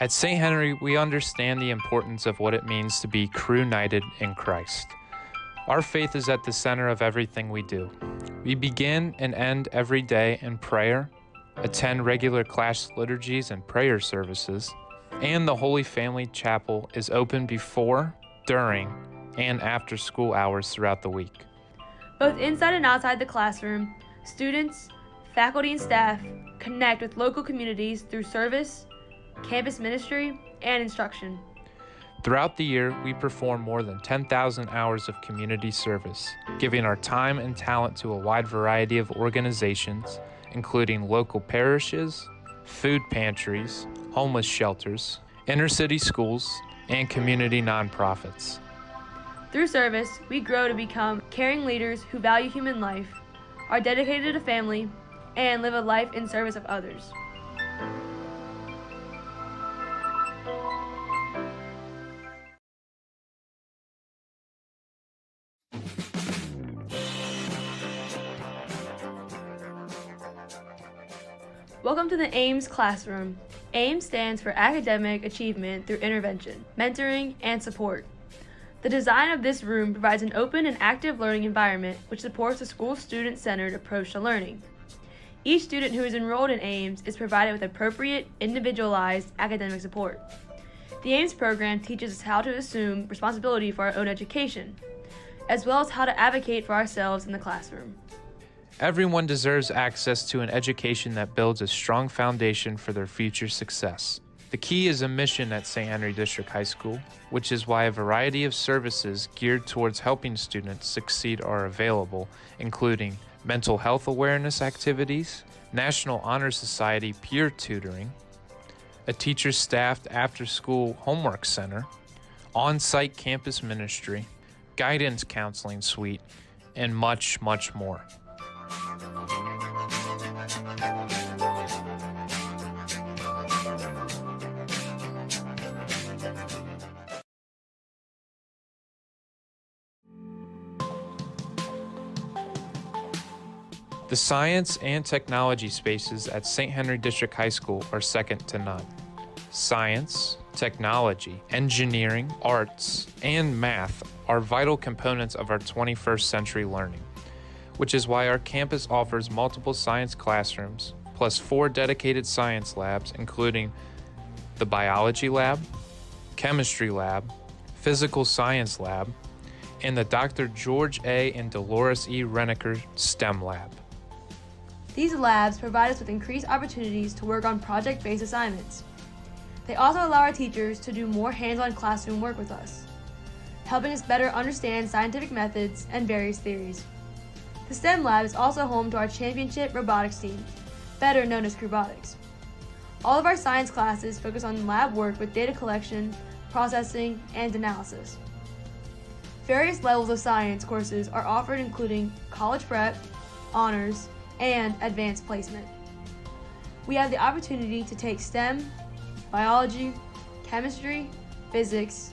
At St. Henry, we understand the importance of what it means to be crew-united in Christ. Our faith is at the center of everything we do. We begin and end every day in prayer, attend regular class liturgies and prayer services, and the Holy Family Chapel is open before, during, and after school hours throughout the week. Both inside and outside the classroom, students, faculty, and staff connect with local communities through service, campus ministry, and instruction. Throughout the year, we perform more than 10,000 hours of community service, giving our time and talent to a wide variety of organizations, including local parishes, food pantries, homeless shelters, inner-city schools, and community nonprofits. Through service, we grow to become caring leaders who value human life, are dedicated to family, and live a life in service of others. Welcome to the AIMS classroom. AIMS stands for Academic Achievement Through Intervention, Mentoring, and Support. The design of this room provides an open and active learning environment which supports a school student-centered approach to learning. Each student who is enrolled in AIMS is provided with appropriate, individualized academic support. The AIMS program teaches us how to assume responsibility for our own education, as well as how to advocate for ourselves in the classroom. Everyone deserves access to an education that builds a strong foundation for their future success. The key is a mission at St. Henry District High School, which is why a variety of services geared towards helping students succeed are available, including mental health awareness activities, National Honor Society peer tutoring, a teacher-staffed after-school homework center, on-site campus ministry, guidance counseling suite, and much, much more. The science and technology spaces at St. Henry District High School are second to none. Science, technology, engineering, arts, and math are vital components of our 21st century learning, which is why our campus offers multiple science classrooms, plus 4 dedicated science labs, including the biology lab, chemistry lab, physical science lab, and the Dr. George A. and Dolores E. Renneker STEM lab. These labs provide us with increased opportunities to work on project-based assignments. They also allow our teachers to do more hands-on classroom work with us, helping us better understand scientific methods and various theories. The STEM lab is also home to our championship robotics team, better known as Crewbotics. All of our science classes focus on lab work with data collection, processing, and analysis. Various levels of science courses are offered, including college prep, honors, and advanced placement. We have the opportunity to take STEM, biology, chemistry, physics,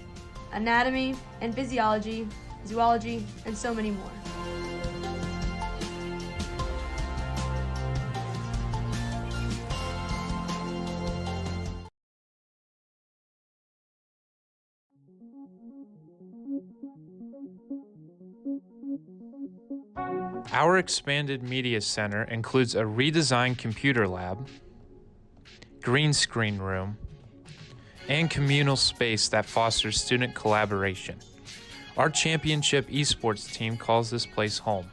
anatomy and physiology, zoology, and so many more. Our expanded media center includes a redesigned computer lab, green screen room, and communal space that fosters student collaboration. Our championship esports team calls this place home.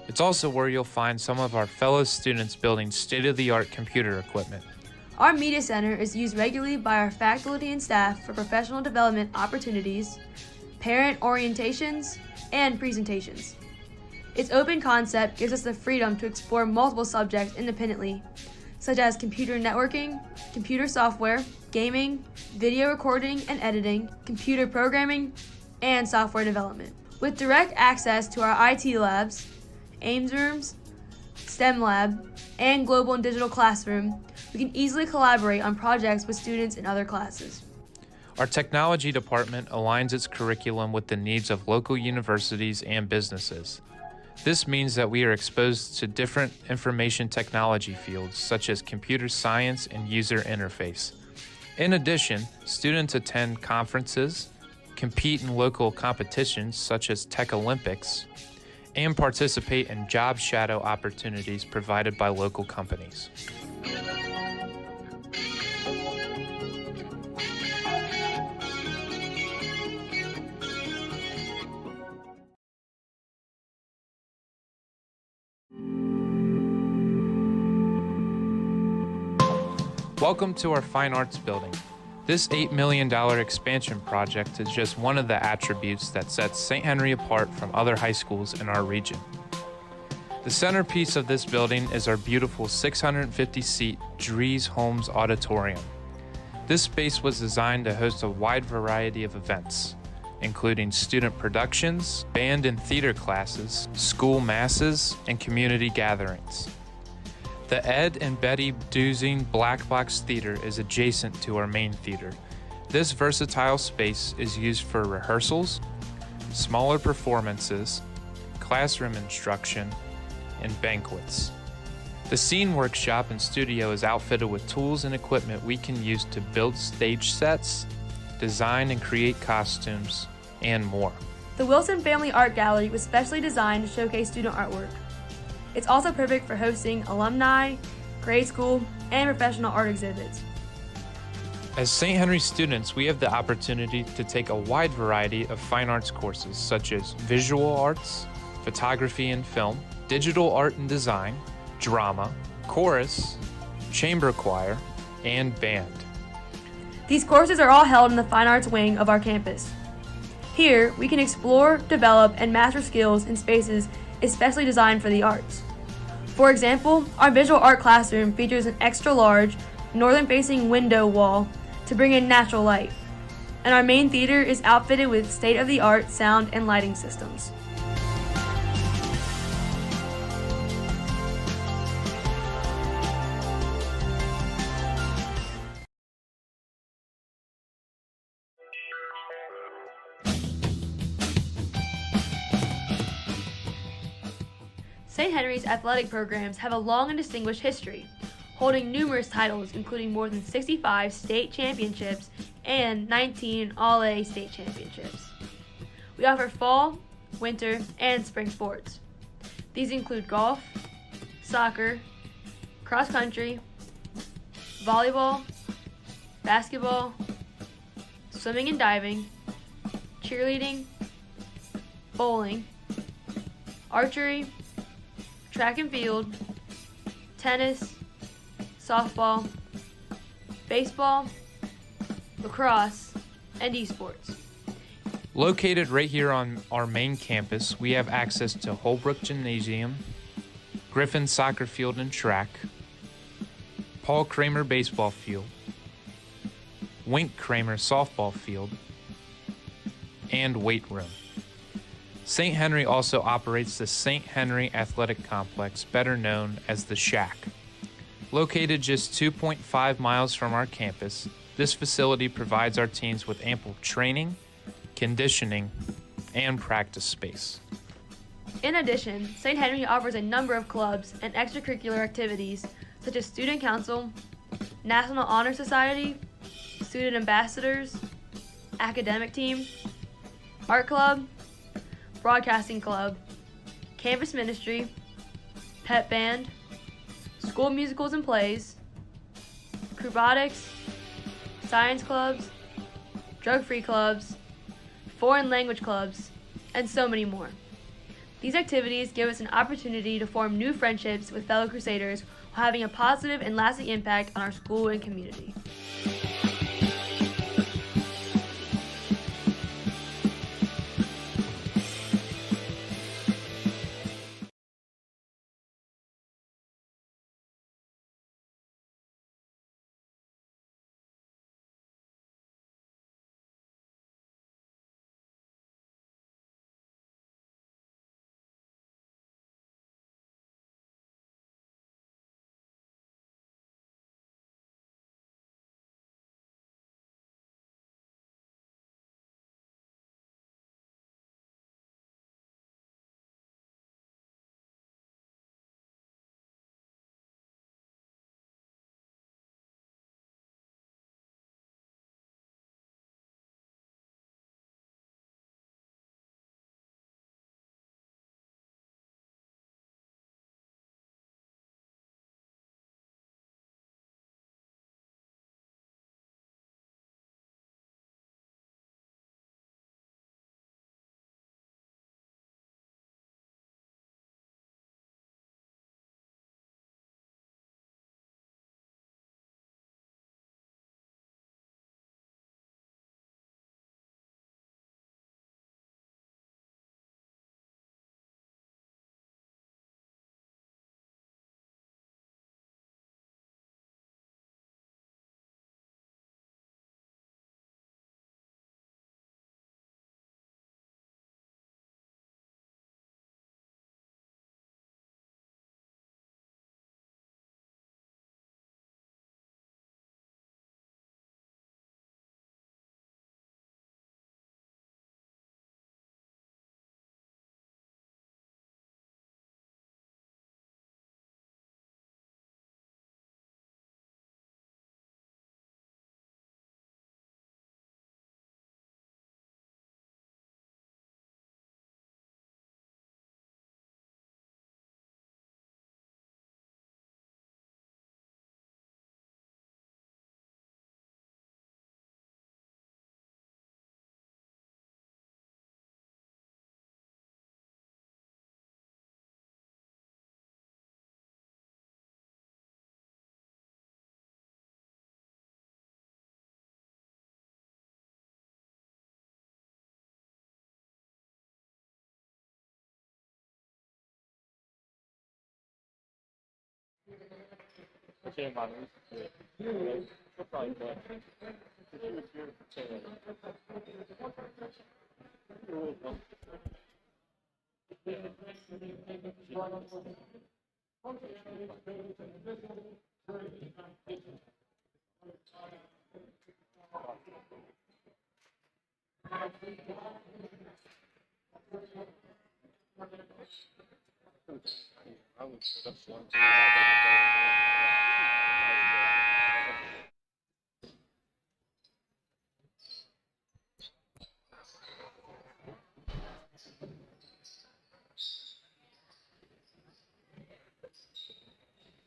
It's also where you'll find some of our fellow students building state-of-the-art computer equipment. Our media center is used regularly by our faculty and staff for professional development opportunities, parent orientations, and presentations. Its open concept gives us the freedom to explore multiple subjects independently, such as computer networking, computer software, gaming, video recording and editing, computer programming, and software development. With direct access to our IT labs, AIMS rooms, STEM lab, and global and digital classroom, we can easily collaborate on projects with students in other classes. Our technology department aligns its curriculum with the needs of local universities and businesses. This means that we are exposed to different information technology fields such as computer science and user interface. In addition, students attend conferences, compete in local competitions such as Tech Olympics, and participate in job shadow opportunities provided by local companies. Welcome to our Fine Arts Building. This $8 million expansion project is just one of the attributes that sets St. Henry apart from other high schools in our region. The centerpiece of this building is our beautiful 650-seat Dries Holmes Auditorium. This space was designed to host a wide variety of events, including student productions, band and theater classes, school masses, and community gatherings. The Ed and Betty Duzing Black Box Theater is adjacent to our main theater. This versatile space is used for rehearsals, smaller performances, classroom instruction, and banquets. The Scene Workshop and studio is outfitted with tools and equipment we can use to build stage sets, design and create costumes, and more. The Wilson Family Art Gallery was specially designed to showcase student artwork. It's also perfect for hosting alumni, grade school, and professional art exhibits. As St. Henry students, we have the opportunity to take a wide variety of fine arts courses such as visual arts, photography and film, digital art and design, drama, chorus, chamber choir, and band. These courses are all held in the Fine Arts wing of our campus. Here, we can explore, develop, and master skills in spaces especially designed for the arts. For example, our visual art classroom features an extra-large, northern-facing window wall to bring in natural light, and our main theater is outfitted with state-of-the-art sound and lighting systems. St. Henry's athletic programs have a long and distinguished history, holding numerous titles including more than 65 state championships and 19 All-A state championships. We offer fall, winter, and spring sports. These include golf, soccer, cross country, volleyball, basketball, swimming and diving, cheerleading, bowling, archery, track and field, tennis, softball, baseball, lacrosse, and esports. Located right here on our main campus, we have access to Holbrook Gymnasium, Griffin Soccer Field and Track, Paul Kramer Baseball Field, Wink Kramer Softball Field, and weight room. St. Henry also operates the St. Henry Athletic Complex, better known as the Shack. Located just 2.5 miles from our campus, this facility provides our teams with ample training, conditioning, and practice space. In addition, St. Henry offers a number of clubs and extracurricular activities such as Student Council, National Honor Society, Student Ambassadors, Academic Team, Art Club, Broadcasting Club, Campus Ministry, Pep Band, School Musicals and Plays, Acrobatics, Science Clubs, Drug-Free Clubs, Foreign Language Clubs, and so many more. These activities give us an opportunity to form new friendships with fellow Crusaders while having a positive and lasting impact on our school and community.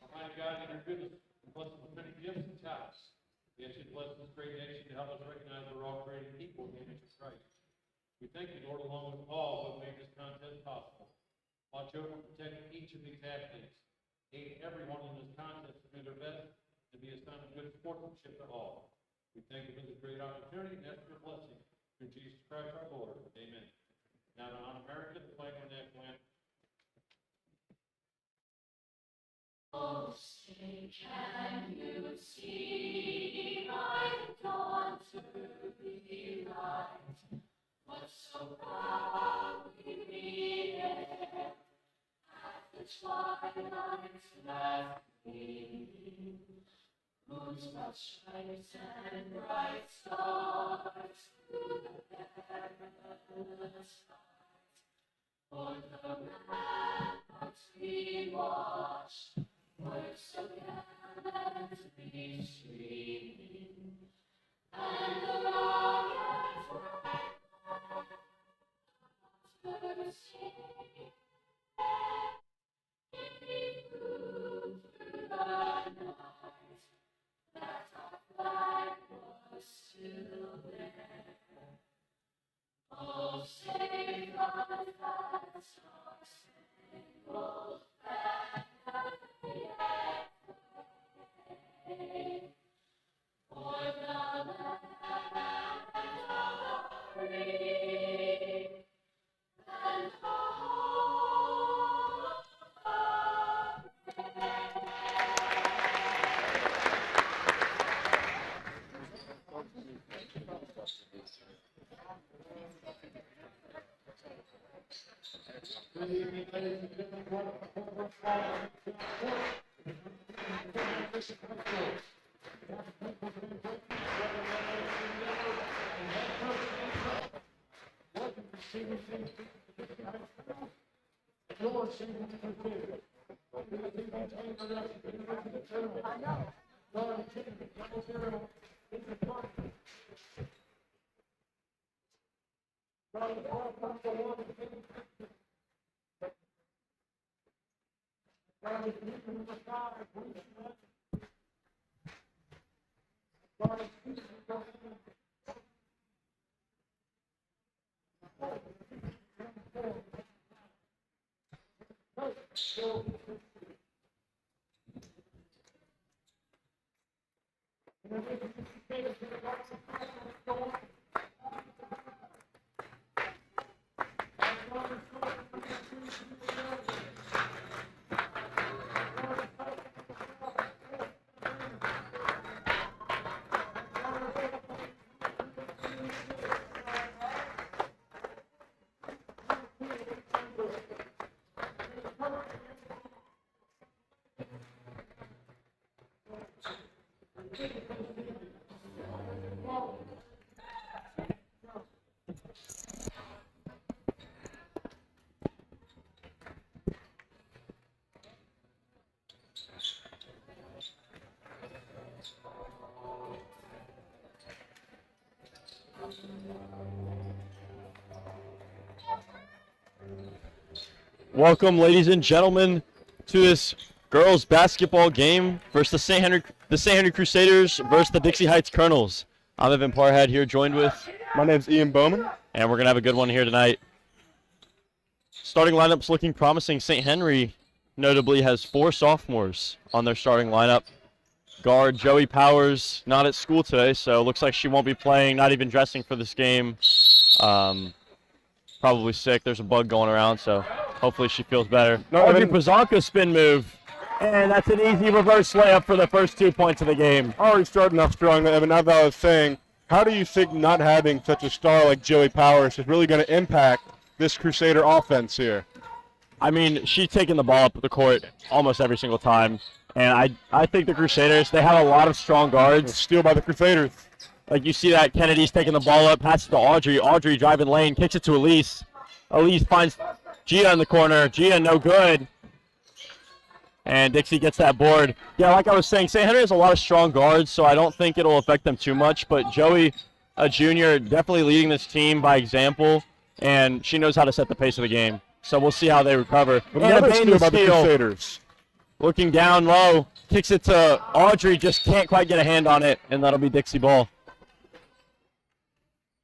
Almighty God, in your goodness, bless us with many gifts and talents. We ask you to bless this great nation to help us recognize that we're all created equal in the image of Christ. We thank you, Lord, along with all who made this contest possible. Watch over and protect each of these athletes. Aid everyone in this contest to do their best and be a sign of good sportsmanship to all. We thank you for this great opportunity and ask your blessing through Jesus Christ our Lord. Amen. Now to honor America, the flag and national anthem. Oh, say, can you see by the dawn's early light what so proudly we hailed at the twilight's last gleam, whose broad stripes and bright stars through the perilous fight, o'er the ramparts we watched, were so gallantly streaming, and the rockets were singing. It grew through the night that our flag was still there. Oh, save us that star-spangled banner yet wave, for the land of the free and home of the brave. Good evening, ladies and gentlemen. Welcome, ladies and gentlemen, to this girls' basketball game versus the St. Henry Crusaders versus the Dixie Heights Colonels. I'm Evan Parhead here, joined with... My name's Ian Bowman. And we're going to have a good one here tonight. Starting lineup's looking promising. St. Henry notably has 4 sophomores on their starting lineup. Guard Joey Powers not at school today, so looks like she won't be playing, not even dressing for this game. Probably sick. There's a bug going around, so hopefully she feels better. No, Audrey Evan- Pazanka spin move. And that's an easy reverse layup for the first 2 points of the game. Already starting off strong, Evan. As I was saying, how do you think not having such a star like Joey Powers is really going to impact this Crusader offense here? I mean, she's taking the ball up the court almost every single time. And I think the Crusaders, they have a lot of strong guards. Steal by the Crusaders. Like you see that Kennedy's taking the ball up, passes to Audrey. Audrey driving lane, kicks it to Elise. Elise finds Gia in the corner. Gia no good. And Dixie gets that board. Yeah, like I was saying, St. Henry has a lot of strong guards, so I don't think it'll affect them too much. But Joey, a junior, definitely leading this team by example, and she knows how to set the pace of the game. So we'll see how they recover. Another steal by the Crusaders. Looking down low, kicks it to Audrey, just can't quite get a hand on it, and that'll be Dixie ball.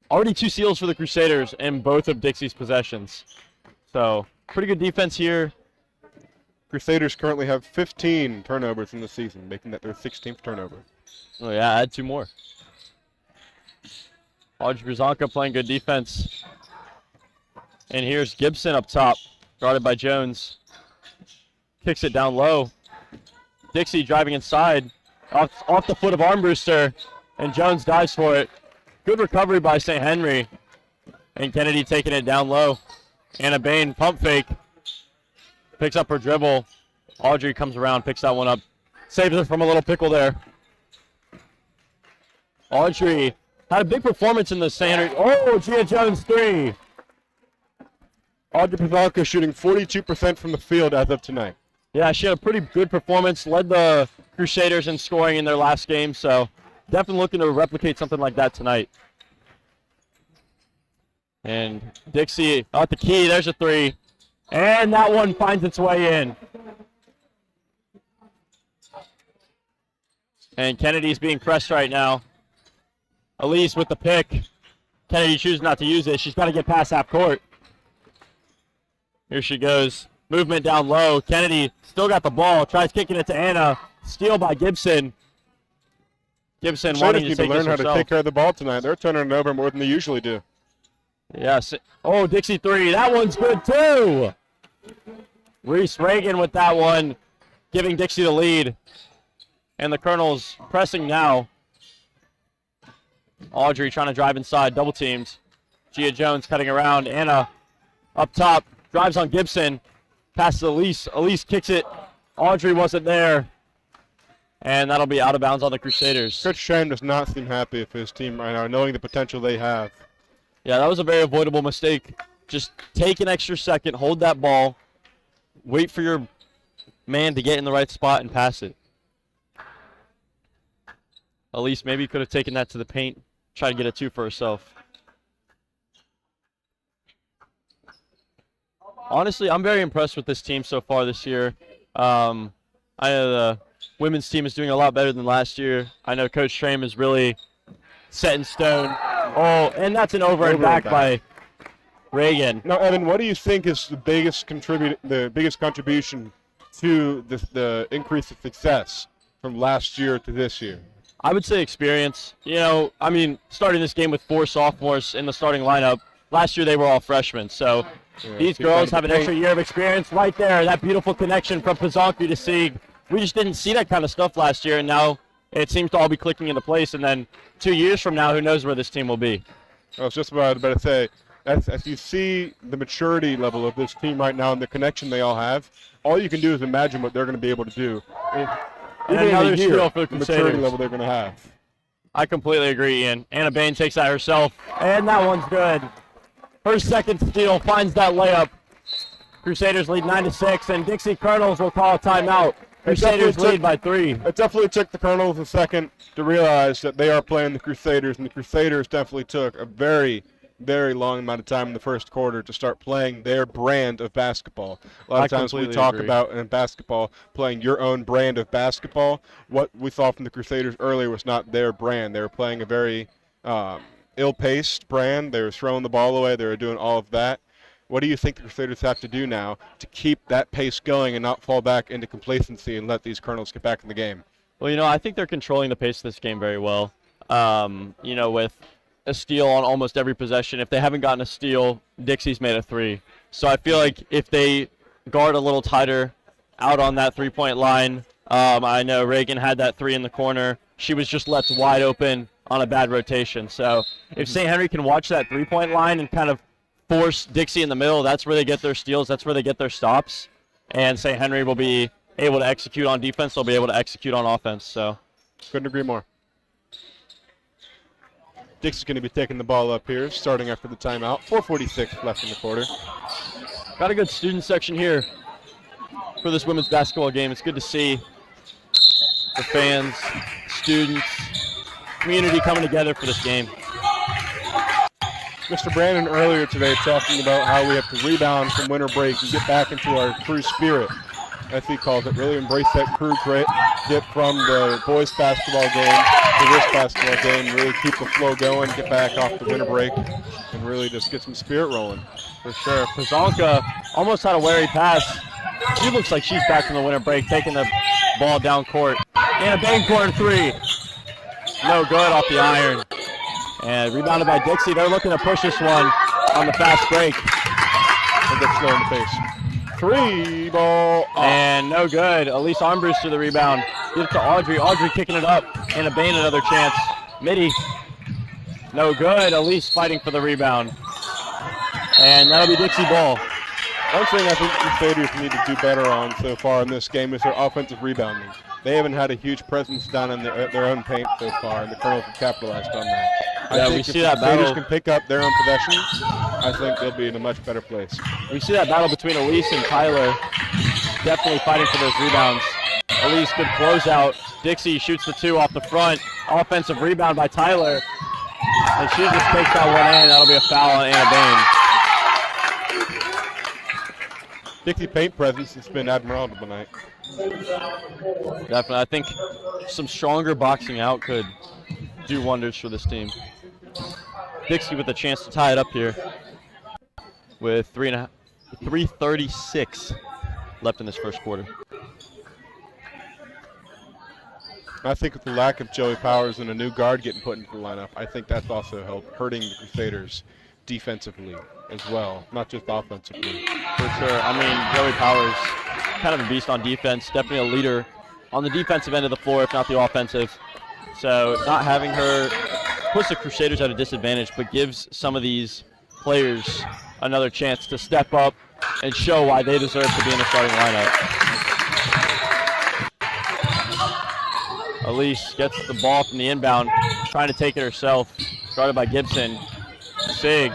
Already 2 steals for the Crusaders in both of Dixie's possessions. So, pretty good defense here. Crusaders currently have 15 turnovers in the season, making that their 16th turnover. Oh yeah, add 2 more. Audrey Brzanka playing good defense. And here's Gibson up top, guarded by Jones. Kicks it down low. Dixie driving inside, off the foot of Armbruster, and Jones dives for it. Good recovery by St. Henry. And Kennedy taking it down low. Anna Bain, pump fake. Picks up her dribble. Audrey comes around, picks that one up. Saves it from a little pickle there. Audrey had a big performance in the St. Henry. Oh, Gia Jones 3. Audrey Brzanka shooting 42% from the field as of tonight. Yeah, she had a pretty good performance. Led the Crusaders in scoring in their last game, so definitely looking to replicate something like that tonight. And Dixie at the key. There's a 3. And that one finds its way in. And Kennedy's being pressed right now. Elise with the pick. Kennedy chooses not to use it. She's got to get past half court. Here she goes. Movement down low. Kennedy still got the ball. Tries kicking it to Anna. Steal by Gibson. Gibson wanting to need take to learn this how herself. to take care of the ball tonight. They're turning it over more than they usually do. Yes. Oh, Dixie 3. That one's good too. Reese Reagan with that one, giving Dixie the lead. And the Colonels pressing now. Audrey trying to drive inside, double teamed. Gia Jones cutting around. Anna up top, drives on Gibson. Passes Elise. Elise kicks it. Audrey wasn't there. And that'll be out of bounds on the Crusaders. Coach Shane does not seem happy with his team right now, knowing the potential they have. Yeah, that was a very avoidable mistake. Just take an extra second, hold that ball, wait for your man to get in the right spot and pass it. Elise maybe could have taken that to the paint, tried to get a 2 for herself. Honestly, I'm very impressed with this team so far this year. I know the women's team is doing a lot better than last year. I know Coach Schramm is really set in stone. Oh, and that's an over and back by Reagan. Now, Evan, what do you think is the biggest contribution to the increase of success from last year to this year? I would say experience. You know, I mean, starting this game with 4 sophomores in the starting lineup. Last year they were all freshmen, so these girls have an extra year of experience right there. That beautiful connection from Pazonki to Sieg. We just didn't see that kind of stuff last year, and now it seems to all be clicking into place. And then 2 years from now, who knows where this team will be? I was just about to say, as you see the maturity level of this team right now and the connection they all have, all you can do is imagine what they're going to be able to do. And another steal for the maturity Crusaders. level they're going to have. I completely agree, Ian. Anna Bain takes that herself, and that one's good. Her second steal finds that layup. Crusaders lead 9-6, and Dixie Colonels will call a timeout. Crusaders lead by 3. It definitely took the Colonels a second to realize that they are playing the Crusaders, and the Crusaders definitely took a very, very long amount of time in the first quarter to start playing their brand of basketball. A lot of times we talk about in basketball playing your own brand of basketball. What we saw from the Crusaders earlier was not their brand. They were playing a very ill-paced brand. They were throwing the ball away. They were doing all of that. What do you think the Crusaders have to do now to keep that pace going and not fall back into complacency and let these Colonels get back in the game? Well, you know, I think they're controlling the pace of this game very well. You know, with a steal on almost every possession. If they haven't gotten a steal, Dixie's made a 3. So I feel like if they guard a little tighter, out on that three-point line. I know Reagan had that three in the corner. She was just left wide open on a bad rotation. So if St. Henry can watch that three-point line and kind of force Dixie in the middle, that's where they get their steals, that's where they get their stops. And St. Henry will be able to execute on defense, they'll be able to execute on offense. So couldn't agree more. Dixie's going to be taking the ball up here, starting after the timeout. 4:46 left in the quarter. Got a good student section here for this women's basketball game. It's good to see the fans, students, community coming together for this game. Mr. Brandon earlier today talking about how we have to rebound from winter break and get back into our crew spirit, as he calls it. Really embrace that crew grit, get from the boys basketball game to this basketball game, really keep the flow going, get back off the winter break, and really just get some spirit rolling. For sure. Pazanka almost had a wary pass. She looks like she's back from the winter break, taking the ball down court. And a bang corner three. No good off the iron. And rebounded by Dixie. They're looking to push this one on the fast break. And get slow in the face. Three ball. And no good. Elise Armbruster to the rebound. Give it to Audrey. Audrey kicking it up. And a Bain another chance. Mitty. No good. Elise fighting for the rebound. And that'll be Dixie ball. One thing I think the Crusaders need to do better on so far in this game is their offensive rebounding. They haven't had a huge presence down in their own paint so far, and the Colonels have capitalized on that. Yeah, I think we if see the that Crusaders battle. can pick up their own possessions, I think they'll be in a much better place. We see that battle between Elise and Tyler. Definitely fighting for those rebounds. Elise, good closeout. Dixie shoots the two off the front. Offensive rebound by Tyler. And she just takes that one in. That'll be a foul on Anna Bain. Dixie paint presence has been admirable tonight. Definitely. I think some stronger boxing out could do wonders for this team. Dixie with a chance to tie it up here with 3:36 left in this first quarter. I think with the lack of Joey Powers and a new guard getting put into the lineup, I think that's also hurting the Crusaders defensively as well, not just offensively. For sure. I mean, Joey Powers, kind of a beast on defense, definitely a leader on the defensive end of the floor, if not the offensive. So not having her puts the Crusaders at a disadvantage, but gives some of these players another chance to step up and show why they deserve to be in the starting lineup. Elise gets the ball from the inbound, trying to take it herself. Guarded by Gibson. Sig.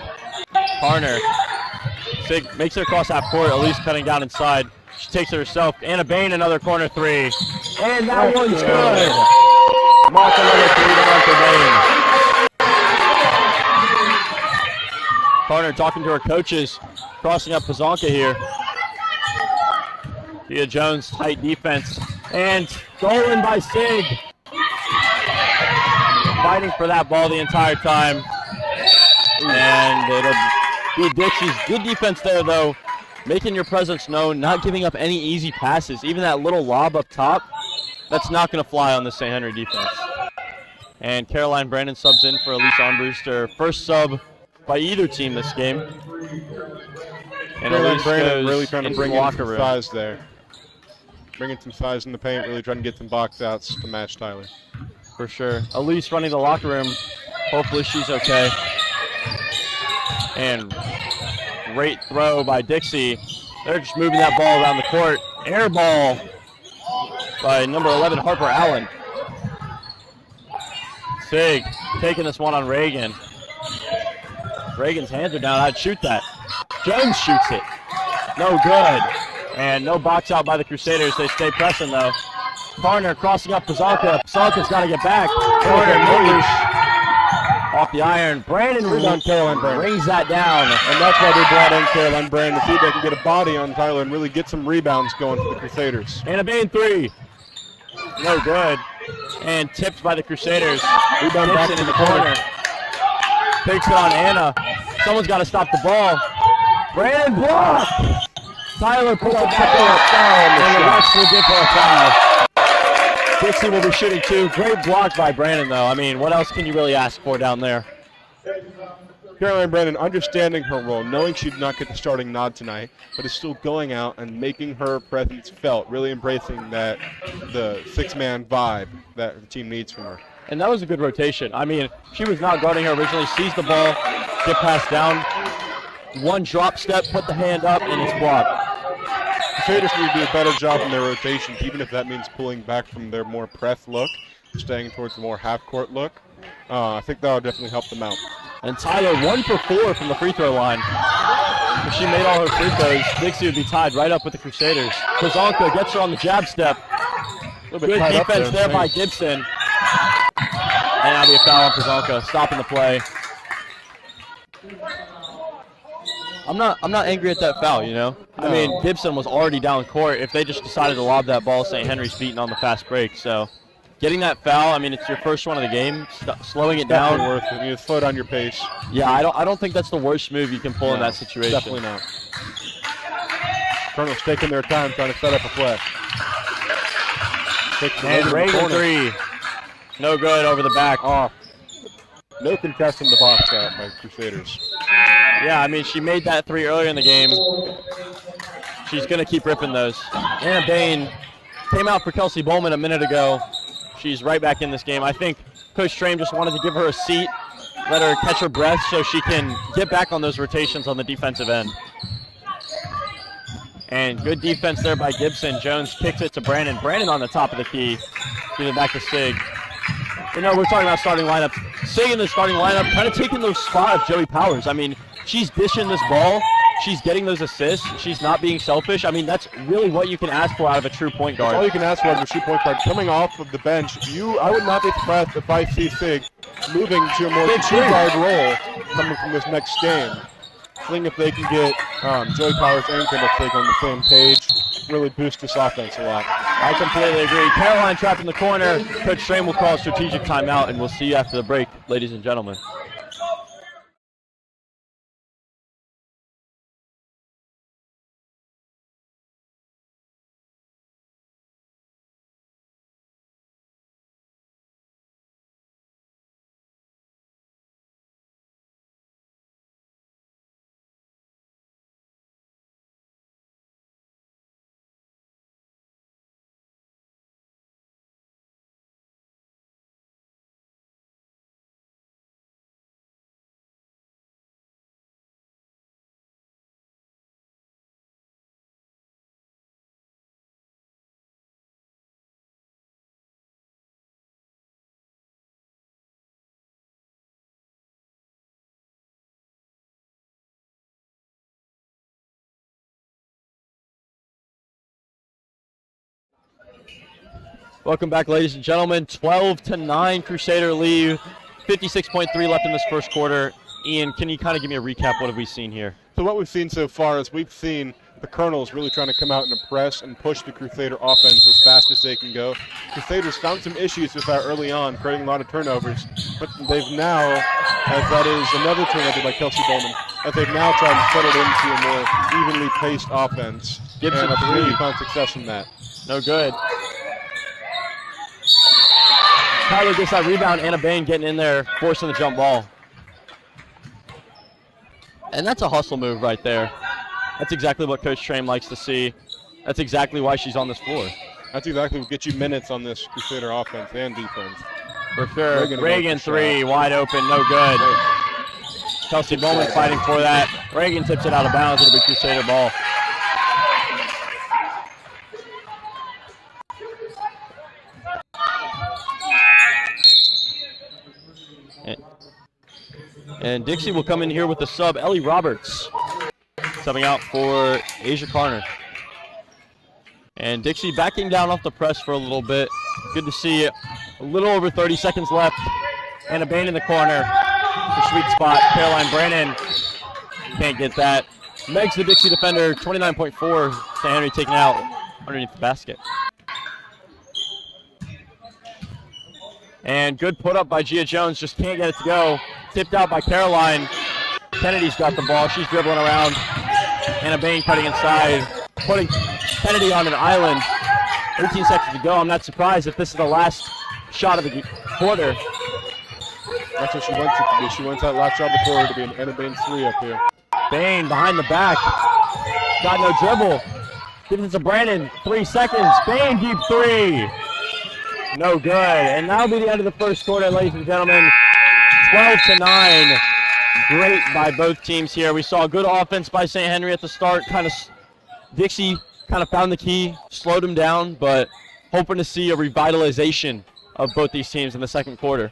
Harner. Sig makes it across half court. Elise cutting down inside. She takes it herself. Anna Bain, another corner three. And that one's good. Mark another three to Martha Bain. Harner talking to her coaches. Crossing up Pazanka here. Gia Jones, tight defense. And stolen by Sig. Fighting for that ball the entire time. And it'll be Dixie's good defense there, though. Making your presence known, not giving up any easy passes. Even that little lob up top, that's not going to fly on the St. Henry defense. And Caroline Brandon subs in for Elise Armbruster. First sub by either team this game. And Caroline Elise Brandon goes really trying to into bring the in locker some room. size there. Bringing some size in the paint, really trying to get some box outs to match Tyler. For sure. Elise running the locker room. Hopefully she's okay. And great throw by Dixie. They're just moving that ball around the court. Air ball by number 11, Harper Allen. Sig taking this one on Reagan. Reagan's hands are down. I'd shoot that. Jones shoots it. No good. And no box out by the Crusaders. They stay pressing, though. Partner crossing up Pazanka. Pazanka's got to get back. Corner move. Off the iron. Brandon Rebound, Caroline Brandon. brings that down. And that's why they brought in Caroline Brandon, to see if they can get a body on Tyler and really get some rebounds going for the Crusaders. Anna Bain three. No good. And tipped by the Crusaders. Rebound back Gibson to in the the corner. Takes it on Anna. Someone's got to stop the ball. Brandon blocked. Tyler puts it back in. And the refs will give her a foul. Dixie will be shooting two. Great block by Brandon, though. I mean, what else can you really ask for down there? Caroline Brennan understanding her role, knowing she did not get the starting nod tonight, but is still going out and making her presence felt, really embracing that the six-man vibe that the team needs from her. And that was a good rotation. I mean, she was not guarding her originally, sees the ball, get passed down, one drop step, put the hand up, and it's blocked. Crusaders need to do a better job in their rotations, even if that means pulling back from their more press look, staying towards the more half-court look. I think that will definitely help them out. And Tyler 1 for 4 from the free throw line. If she made all her free throws, Dixie would be tied right up with the Crusaders. Kozonka gets her on the jab step. Good defense there by Gibson. And that'll be a foul on Kozonka, stopping the play. I'm not angry at that foul, you know. I mean, Gibson was already down court. If they just decided to lob that ball, St. Henry's beating on the fast break. So, getting that foul, I mean, it's your first one of the game. Slowing it down, worth it. You slow down your pace. Yeah, I don't think that's the worst move you can pull in that situation. Definitely not. Colonel's taking their time trying to set up a play. And Reagan 3, no good over the back. Off. No contesting the box out by Crusaders. Yeah, I mean, she made that 3 earlier in the game. She's going to keep ripping those. Anna Bain came out for Kelsey Bowman a minute ago. She's right back in this game. I think Coach Train just wanted to give her a seat, let her catch her breath so she can get back on those rotations on the defensive end. And good defense there by Gibson. Jones kicks it to Brandon. Brandon on the top of the key. Give it back to Sig. You know, we're talking about starting lineups. Sig in the starting lineup, kind of taking those spot of Joey Powers. I mean, she's dishing this ball. She's getting those assists. She's not being selfish. I mean, that's really what you can ask for out of a true point guard. That's all you can ask for out of a true point guard. Coming off of the bench, I would not be surprised if I see Sig moving to a more two guard role coming from this next game. I think if they can get Joey Powers and Kendall Sig on the same page, really boost this offense a lot. I completely agree. Caroline trapped in the corner. Coach Strain will call a strategic timeout, and we'll see you after the break, ladies and gentlemen. Welcome back, ladies and gentlemen. 12-9 Crusader lead. 56.3 left in this first quarter. Ian, can you kind of give me a recap? What have we seen here? So what we've seen so far is we've seen the Colonels really trying to come out and press and push the Crusader offense as fast as they can go. Crusaders found some issues with that early on, creating a lot of turnovers, but they've now, as that is another turnover by Kelsey Bowman, as they've now tried to settle into a more evenly paced offense. Gibson and three. really found success in that. No good. Tyler gets that rebound. Anna Bain getting in there, forcing the jump ball. And that's a hustle move right there. That's exactly what Coach Train likes to see. That's exactly why she's on this floor. That's exactly what gets you minutes on this Crusader offense and defense. For sure. Reagan three, wide open, no good. Kelsey Bowman fighting for that. Reagan tips it out of bounds. It'll be Crusader ball. And Dixie will come in here with the sub, Ellie Roberts, subbing out for Asia Carner. And Dixie backing down off the press for a little bit. Good to see a little over 30 seconds left. Anna Bain in the corner. The sweet spot. Caroline Brannon can't get that. Meg's the Dixie defender. 29.4. St. Henry taken out underneath the basket. And good put up by Gia Jones. Just can't get it to go. Tipped out by Caroline. Kennedy's got the ball. She's dribbling around. Anna Bain cutting inside. Putting Kennedy on an island. 13 seconds to go. I'm not surprised if this is the last shot of the quarter. That's what she wants it to be. She wants that last shot of the quarter to be an Anna Bain 3 up here. Bain behind the back. Got no dribble. Gives it to Brandon. 3 seconds. Bain deep 3. No good. And that'll be the end of the first quarter, ladies and gentlemen. 12-9. Great by both teams here. We saw good offense by St. Henry at the start. Dixie kind of found the key, slowed him down, but hoping to see a revitalization of both these teams in the second quarter.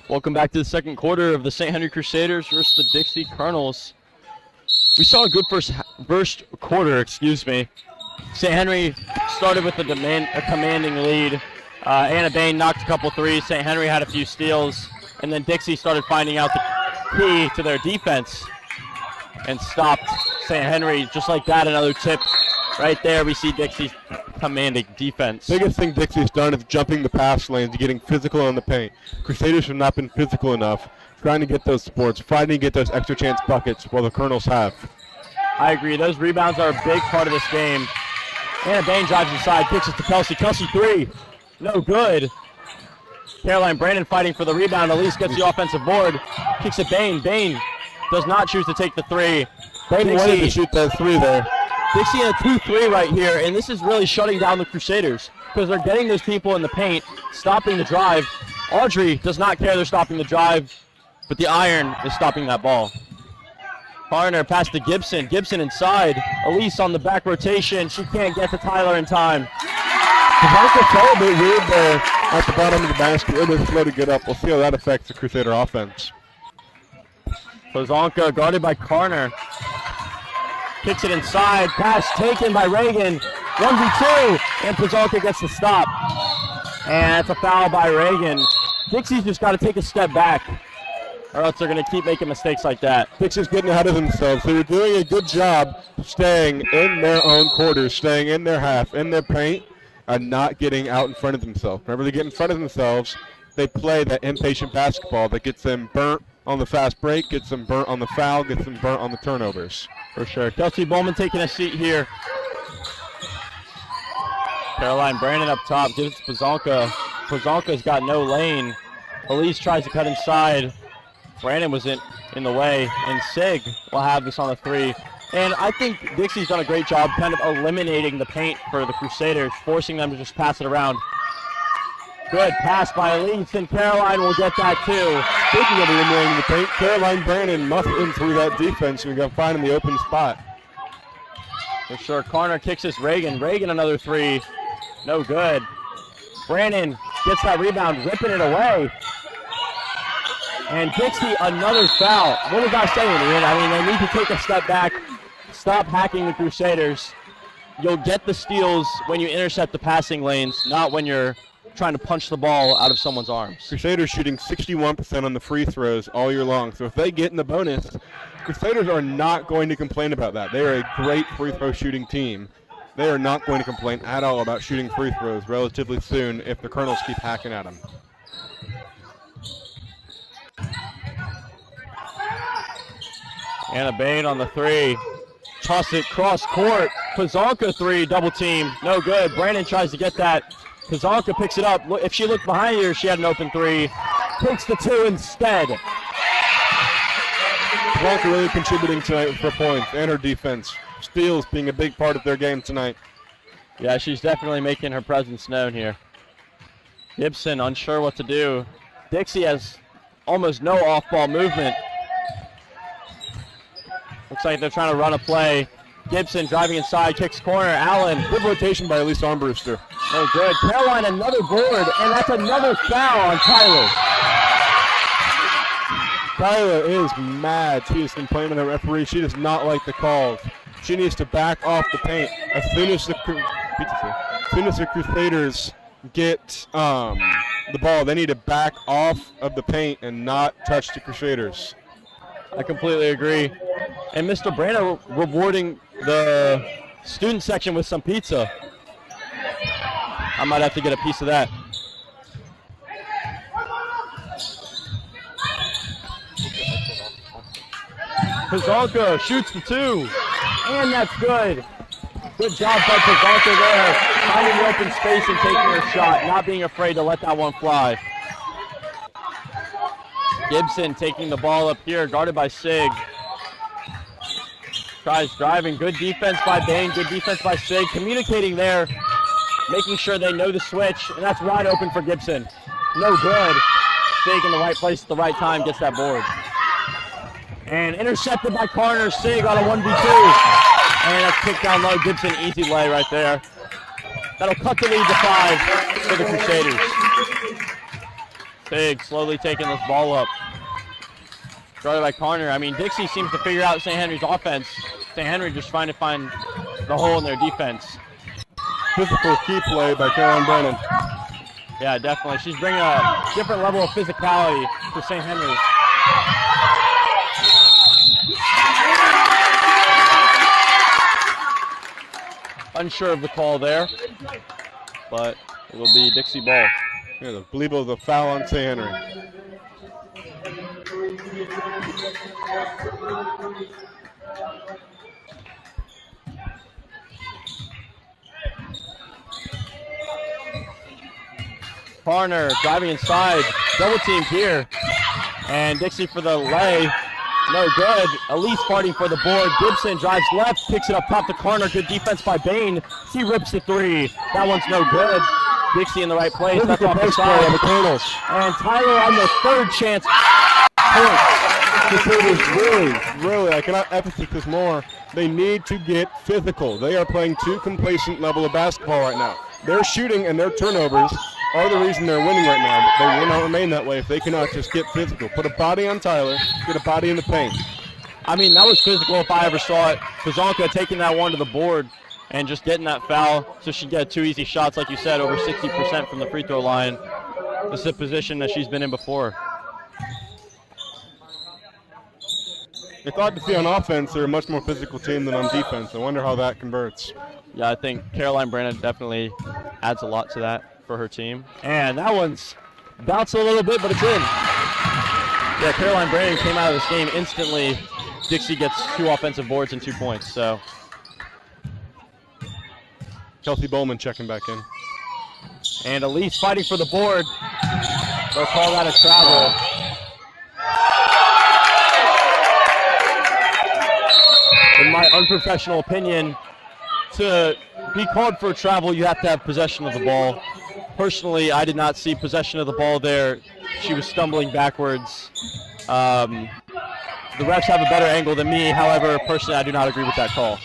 Welcome back to the second quarter of the St. Henry Crusaders versus the Dixie Colonels. We saw a good first quarter, St. Henry started with a commanding lead. Anna Bain knocked a couple threes. St. Henry had a few steals. And then Dixie started finding out the key to their defense and stopped St. Henry. Just like that, another tip. Right there, we see Dixie's commanding defense. Biggest thing Dixie's done is jumping the pass lanes, getting physical on the paint. Crusaders have not been physical enough, trying to get those sports, trying to get those extra chance buckets while the Colonels have. I agree. Those rebounds are a big part of this game. Anna Bain drives inside, kicks it to Kelsey. Kelsey 3. No good. Caroline Brandon fighting for the rebound. Elise gets the offensive board. Kicks it Bain. Bain does not choose to take the 3. Bain wanted to shoot that 3 there. Dixie in a 2-3 right here, and this is really shutting down the Crusaders because they're getting those people in the paint, stopping the drive. Audrey does not care they're stopping the drive, but the iron is stopping that ball. Harner pass to Gibson. Gibson inside. Elise on the back rotation. She can't get to Tyler in time. The Broncos fell a bit weird there at the bottom of the basket. It was slow to get up. We'll see how that affects the Crusader offense. Plazonka guarded by Karner. Kicks it inside. Pass taken by Reagan. 1v2. And Plazonka gets the stop. And that's a foul by Reagan. Dixie's just got to take a step back, or else they're going to keep making mistakes like that. Dixie's getting ahead of themselves. They were doing a good job staying in their own quarters, staying in their half, in their paint, and not getting out in front of themselves. Whenever they get in front of themselves, they play that impatient basketball that gets them burnt on the fast break, gets them burnt on the foul, gets them burnt on the turnovers. For sure. Kelsey Bowman taking a seat here. Caroline Brandon up top, gives it to Plazonka. Plazonka's got no lane. Elise tries to cut inside. Brandon was in the way, and Sig will have this on the 3. And I think Dixie's done a great job kind of eliminating the paint for the Crusaders, forcing them to just pass it around. Good pass by Elise, and Caroline will get that too. Speaking of eliminating the paint, Caroline Brandon muffling through that defense and got fine in the open spot. For sure. Karner kicks this Reagan. Reagan another 3. No good. Brandon gets that rebound, ripping it away. And Dixie, another foul. What was I saying, Ian? I mean, they need to take a step back, stop hacking the Crusaders. You'll get the steals when you intercept the passing lanes, not when you're trying to punch the ball out of someone's arms. Crusaders shooting 61% on the free throws all year long. So if they get in the bonus, Crusaders are not going to complain about that. They are a great free throw shooting team. they are not going to complain at all about shooting free throws relatively soon if the Colonels keep hacking at them. Anna Bain on the three. Toss it cross court. Pazanka three, double team. No good. Brandon tries to get that. Pazanka picks it up. If she looked behind her, she had an open three. Takes the two instead. Pazanka really contributing tonight for points and her defense. Steals being a big part of their game tonight. Yeah, she's definitely making her presence known here. Gibson unsure what to do. Dixie has almost no off-ball movement. Looks like they're trying to run a play. Gibson driving inside, kicks corner. Allen. Good rotation by Elise Armbruster. No good. Caroline another board, and that's another foul on Tyler. Tyler is mad. She is complaining to the referee. She does not like the calls. She needs to back off the paint. As soon as the Crusaders get the ball, they need to back off of the paint and not touch the Crusaders. I completely agree. And Mr. Brando rewarding the student section with some pizza. I might have to get a piece of that. Pazanka shoots the two, and that's good. Good job by Pazanka there, finding the open space and taking her shot, not being afraid to let that one fly. Gibson taking the ball up here, guarded by Sig. Tries driving, good defense by Bain, good defense by Sig, communicating there, making sure they know the switch, and that's wide open for Gibson. No good. Sig in the right place at the right time, gets that board. And intercepted by Carter. Sig on a 1v2. And that's kicked down low. Gibson, easy lay right there. That'll cut the lead to 5 for the Crusaders. Sig slowly taking this ball up. Guarded by Carter. I mean, Dixie seems to figure out St. Henry's offense. St. Henry just trying to find the hole in their defense. Physical key play by Caroline Brennan. Yeah, definitely. She's bringing a different level of physicality to St. Henry's. Unsure of the call there, but it will be Dixie ball. Yeah, I believe it was a foul on St. Henry. Parner driving inside, double teamed here, and Dixie for the lay. No good. Elise fighting for the board. Gibson drives left, picks it up top to Carter. Good defense by Bain. He rips the three. That one's no good. Dixie in the right place. That's off the side of the Colonels. And Tyler on the third chance. Really, I cannot emphasize this more. They need to get physical. They are playing too complacent level of basketball right now. Their shooting and their turnovers are the reason they're winning right now, but they will not remain that way if they cannot just get physical. Put a body on Tyler, get a body in the paint. I mean, that was physical if I ever saw it. Pazanka taking that one to the board and just getting that foul so she get 2 easy shots, like you said, over 60% from the free throw line. This is a position that she's been in before. I thought to see on offense they're a much more physical team than on defense. I wonder how that converts. Yeah, I think Caroline Brandon definitely adds a lot to that for her team. And that one's bounced a little bit, but it's in. Yeah, Caroline Brandon came out of this game instantly. Dixie gets 2 offensive boards and 2 points, so. Kelsey Bowman checking back in. And Elise fighting for the board. They'll call that a travel. In my unprofessional opinion, to be called for a travel, you have to have possession of the ball. Personally, I did not see possession of the ball there. She was stumbling backwards. The refs have a better angle than me. However, personally, I do not agree with that call.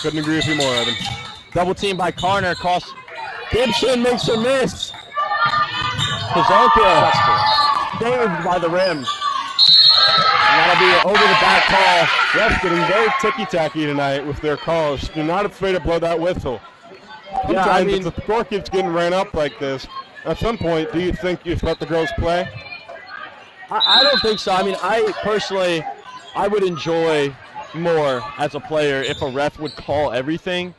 Couldn't agree with you more, Evan. Double team by Carter. Gibson makes a miss. Pazanka saved by the rim. And that'll be an over-the-back call. Refs getting very ticky-tacky tonight with their calls. They're not afraid to blow that whistle. Sometimes I mean, if the score keeps getting ran up like this, at some point, do you think you should let the girls play? I don't think so. I mean, I would enjoy more as a player if a ref would call everything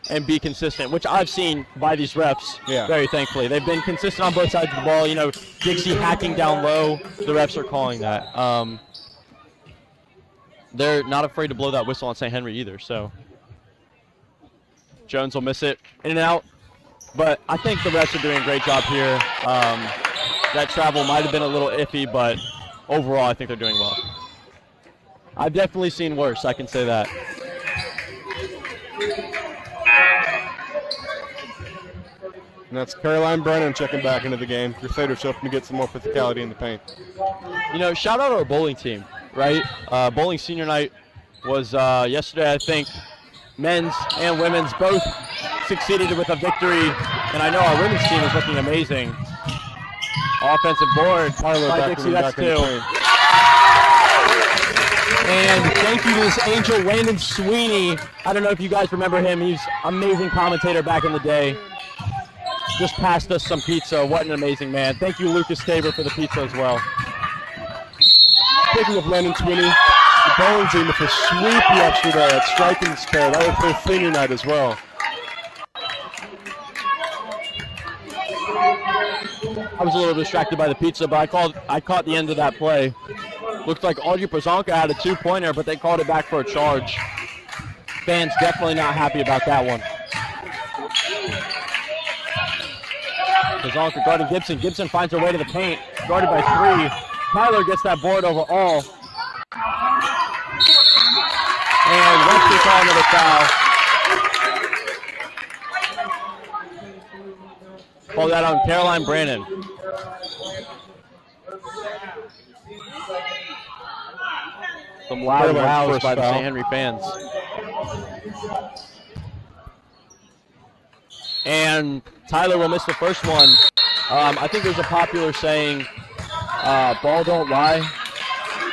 and be consistent, which I've seen by these refs very thankfully. They've been consistent on both sides of the ball. You know, Dixie hacking down low, the refs are calling that. They're not afraid to blow that whistle on St. Henry either, so. Jones will miss it, in and out. But I think the refs are doing a great job here. That travel might have been a little iffy, but overall I think they're doing well. I've definitely seen worse, I can say that. And that's Caroline Brennan checking back into the game. Crusaders hoping to get some more physicality in the paint. You know, shout out to our bowling team, right? Bowling senior night was yesterday, I think. Men's and women's both succeeded with a victory, and I know our women's team is looking amazing. Offensive board by Dixie, that's two. And thank you to this angel, Landon Sweeney. I don't know if you guys remember him. He's an amazing commentator back in the day. Just passed us some pizza. What an amazing man. Thank you, Lucas Tabor, for the pizza as well. Speaking of Landon Sweeney, the bowling team with a sweep yesterday at Striking Spare. That was their senior night as well. I was a little distracted by the pizza, but I caught the end of that play. Looked like Audrey Pazanka had a two-pointer, but they called it back for a charge. Fans definitely not happy about that one. Pazanka guarding Gibson. Gibson finds her way to the paint, guarded by three. Tyler gets that board over all. And Webster call another foul. Call that on Caroline Brannon. Some loud rows by the St. Henry fans. And Tyler will miss the first one. I think there's a popular saying, ball don't lie.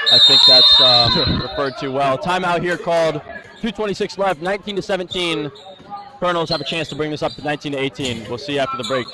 I think that's referred to well. Timeout here called. 2:26 left, 19-17. Colonels have a chance to bring this up to 19-18. We'll see you after the break.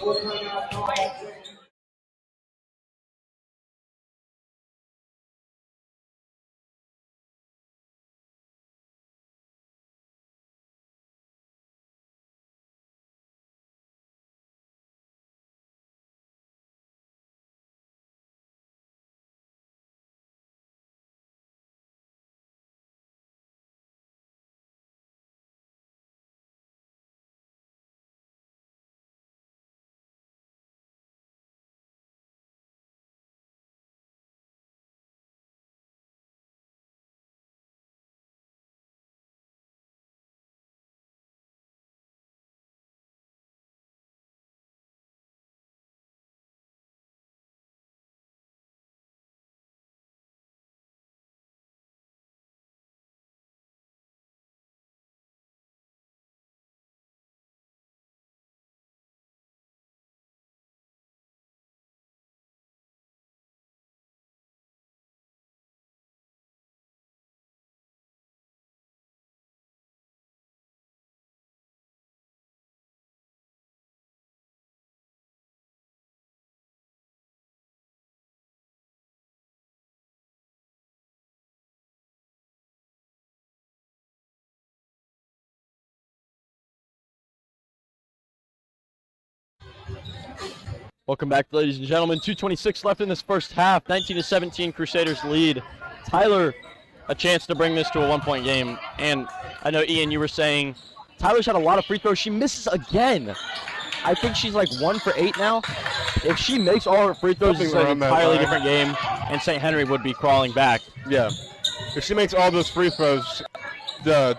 Welcome back, ladies and gentlemen. 2:26 left in this first half. 19-17 Crusaders lead. Tyler, a chance to bring this to a one-point game. And I know, Ian, you were saying Tyler's had a lot of free throws. She misses again. I think she's like 1 for 8 now. If she makes all her free throws, it's an entirely different game, and St. Henry would be crawling back. Yeah. If she makes all those free throws,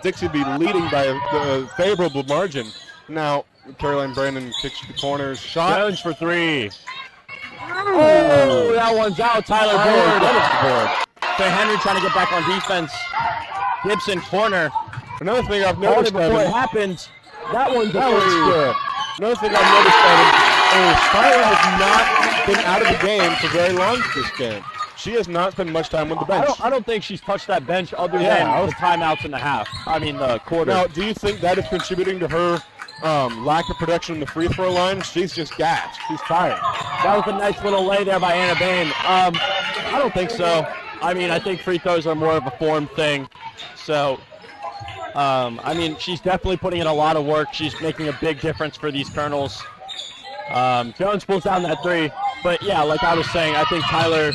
Dixie would be leading by a favorable margin. Now, Caroline Brandon kicks to the corners. Shot. Jones for three. Oh, that one's out. Tyler board. St. Henry trying to get back on defense. Gibson corner. Another thing I've noticed, before it happened, that one's good. Another thing I've noticed, is Tyler has not been out of the game for very long this game. She has not spent much time on the bench. I don't think she's touched that bench other than the timeouts in the half. I mean, the quarter. Now, do you think that is contributing to her lack of production in the free throw line? She's just gassed. She's tired. That was a nice little lay there by Anna Bain. I don't think so. I mean, I think free throws are more of a form thing. So I mean, she's definitely putting in a lot of work. She's making a big difference for these Colonels. Jones pulls down that three. But, yeah, like I was saying, I think Tyler,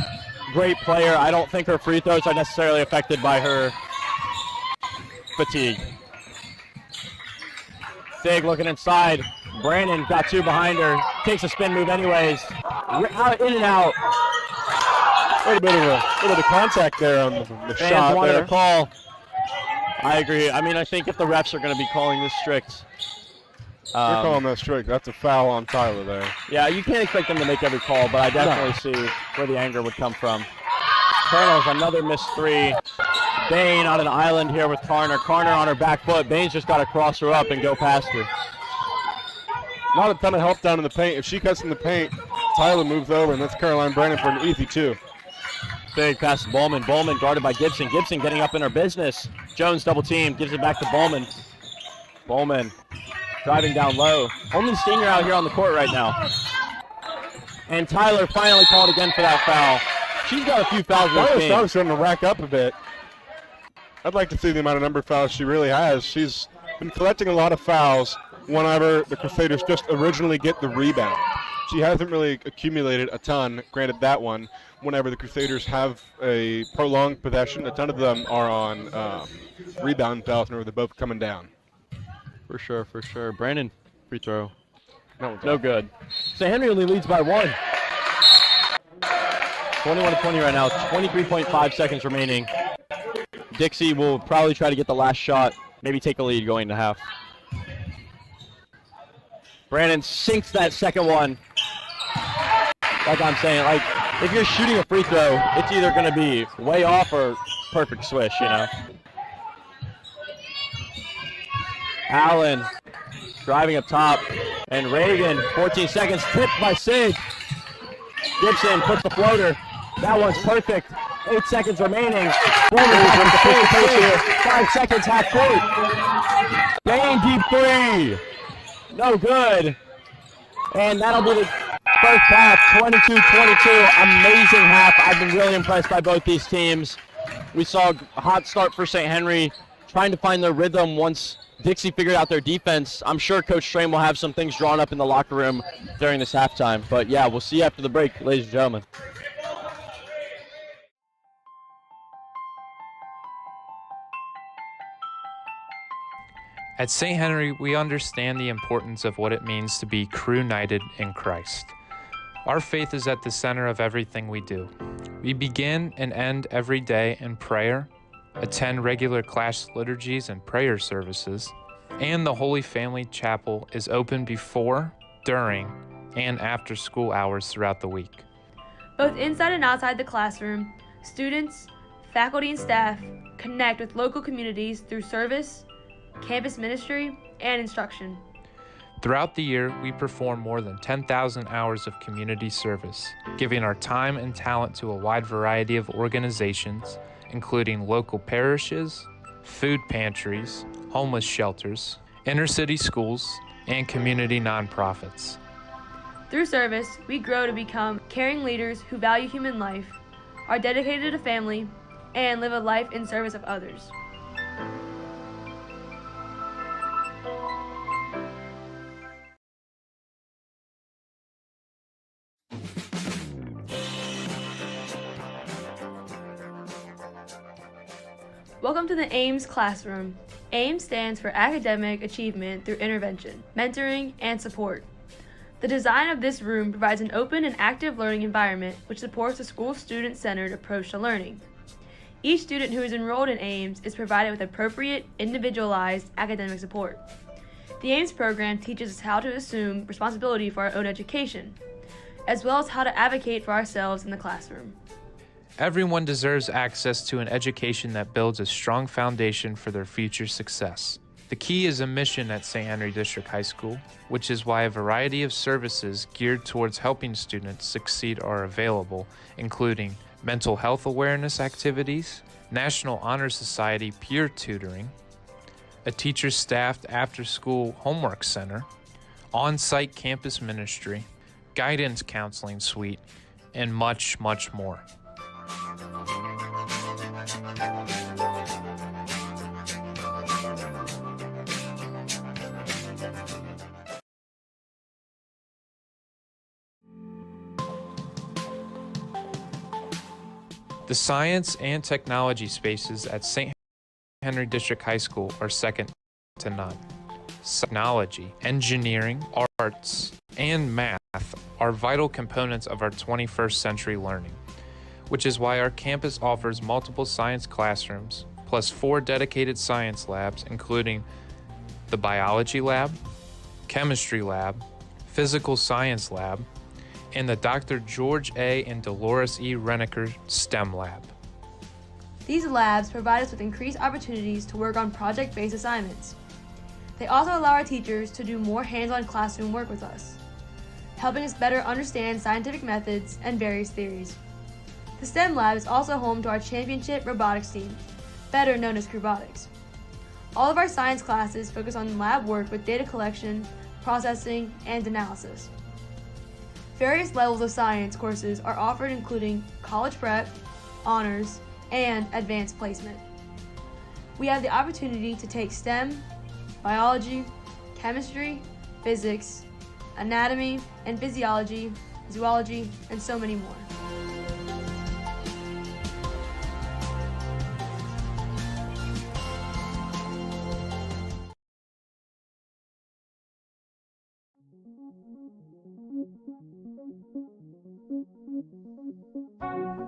great player. I don't think her free throws are necessarily affected by her fatigue. Fig looking inside. Brandon got two behind her. Takes a spin move anyways. In and out. A bit of the contact there on the Fans shot wanted there. a call. I agree. I mean, I think if the refs are going to be calling this strict. They're calling that strict. That's a foul on Tyler there. Yeah, you can't expect them to make every call, but I definitely see where the anger would come from. Colonels, another missed three. Bain on an island here with Carner. Carner on her back foot. Bain's just got to cross her up and go past her. Not a ton of help down in the paint. If she cuts in the paint, Tyler moves over, and that's Caroline Brandon for an easy two. Big pass to Bowman. Bowman guarded by Gibson. Gibson getting up in her business. Jones double team, gives it back to Bowman. Bowman driving down low. Only senior out here on the court right now. And Tyler finally called again for that foul. She's got a few fouls in this Tyler's game. fouls starting to rack up a bit. I'd like to see the amount of number of fouls she really has. She's been collecting a lot of fouls whenever the Crusaders just originally get the rebound. She hasn't really accumulated a ton, granted that one. Whenever the Crusaders have a prolonged possession, a ton of them are on rebound fouls whenever they're both coming down. For sure, for sure. Brandon, free throw. No good. St. Henry only leads by one. 21-20 right now, 23.5 seconds remaining. Dixie will probably try to get the last shot, maybe take a lead going to half. Brandon sinks that second one. Like I'm saying, like if you're shooting a free throw, it's either going to be way off or perfect swish, you know. Allen driving up top, and Reagan, 14 seconds, tipped by Sig. Gibson puts the floater. That one's perfect. 8 seconds remaining. 5 seconds, half court. Bain deep three. No good. And that'll be the first half, 22-22. Amazing half. I've been really impressed by both these teams. We saw a hot start for St. Henry, trying to find their rhythm once Dixie figured out their defense. I'm sure Coach Strain will have some things drawn up in the locker room during this halftime. But yeah, we'll see you after the break, ladies and gentlemen. At St. Henry, we understand the importance of what it means to be crew-united in Christ. Our faith is at the center of everything we do. We begin and end every day in prayer, attend regular class liturgies and prayer services, and the Holy Family Chapel is open before, during, and after school hours throughout the week. Both inside and outside the classroom, students, faculty, and staff connect with local communities through service, campus ministry, and instruction. Throughout the year, we perform more than 10,000 hours of community service, giving our time and talent to a wide variety of organizations, including local parishes, food pantries, homeless shelters, inner-city schools, and community nonprofits. Through service, we grow to become caring leaders who value human life, are dedicated to family, and live a life in service of others. Welcome to the AIMS classroom. AIMS stands for Academic Achievement Through Intervention, Mentoring, and Support. The design of this room provides an open and active learning environment which supports a school student-centered approach to learning. Each student who is enrolled in AIMS is provided with appropriate, individualized academic support. The AIMS program teaches us how to assume responsibility for our own education, as well as how to advocate for ourselves in the classroom. Everyone deserves access to an education that builds a strong foundation for their future success. The key is a mission at St. Henry District High School, which is why a variety of services geared towards helping students succeed are available, including mental health awareness activities, National Honor Society peer tutoring, a teacher-staffed after-school homework center, on-site campus ministry, guidance counseling suite, and much, much more. The science and technology spaces at St. Henry District High School are second to none. Technology, engineering, arts, and math are vital components of our 21st century learning, which is why our campus offers multiple science classrooms, plus 4 dedicated science labs, including the biology lab, chemistry lab, physical science lab, and the Dr. George A. and Dolores E. Renneker STEM lab. These labs provide us with increased opportunities to work on project-based assignments. They also allow our teachers to do more hands-on classroom work with us, helping us better understand scientific methods and various theories. The STEM lab is also home to our championship robotics team, better known as Crewbotics. All of our science classes focus on lab work with data collection, processing, and analysis. Various levels of science courses are offered, including college prep, honors, and advanced placement. We have the opportunity to take STEM, biology, chemistry, physics, anatomy and physiology, zoology, and so many more.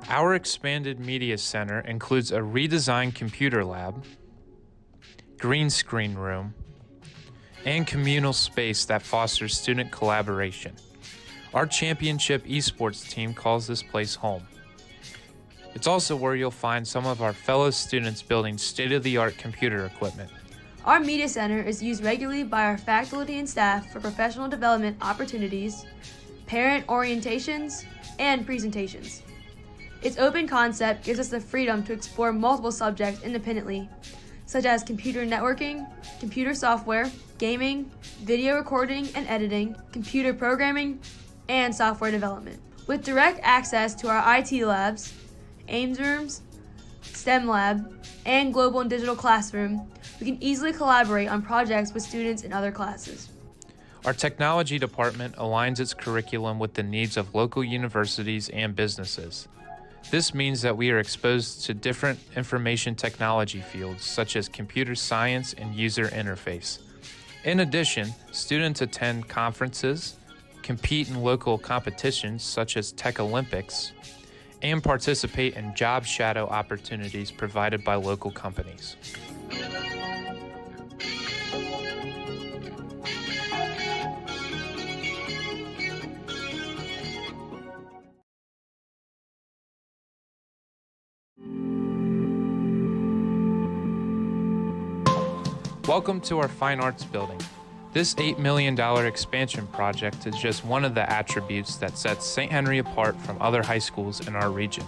Our expanded media center includes a redesigned computer lab, green screen room, and communal space that fosters student collaboration. Our championship esports team calls this place home. It's also where you'll find some of our fellow students building state-of-the-art computer equipment. Our media center is used regularly by our faculty and staff for professional development opportunities, parent orientations, and presentations. Its open concept gives us the freedom to explore multiple subjects independently, such as computer networking, computer software, gaming, video recording and editing, computer programming, and software development. With direct access to our IT labs, AIMS rooms, STEM lab, and global and digital classroom, we can easily collaborate on projects with students in other classes. Our technology department aligns its curriculum with the needs of local universities and businesses. This means that we are exposed to different information technology fields such as computer science and user interface. In addition, students attend conferences, compete in local competitions such as Tech Olympics, and participate in job shadow opportunities provided by local companies. Welcome to our Fine Arts Building. This $8 million expansion project is just one of the attributes that sets St. Henry apart from other high schools in our region.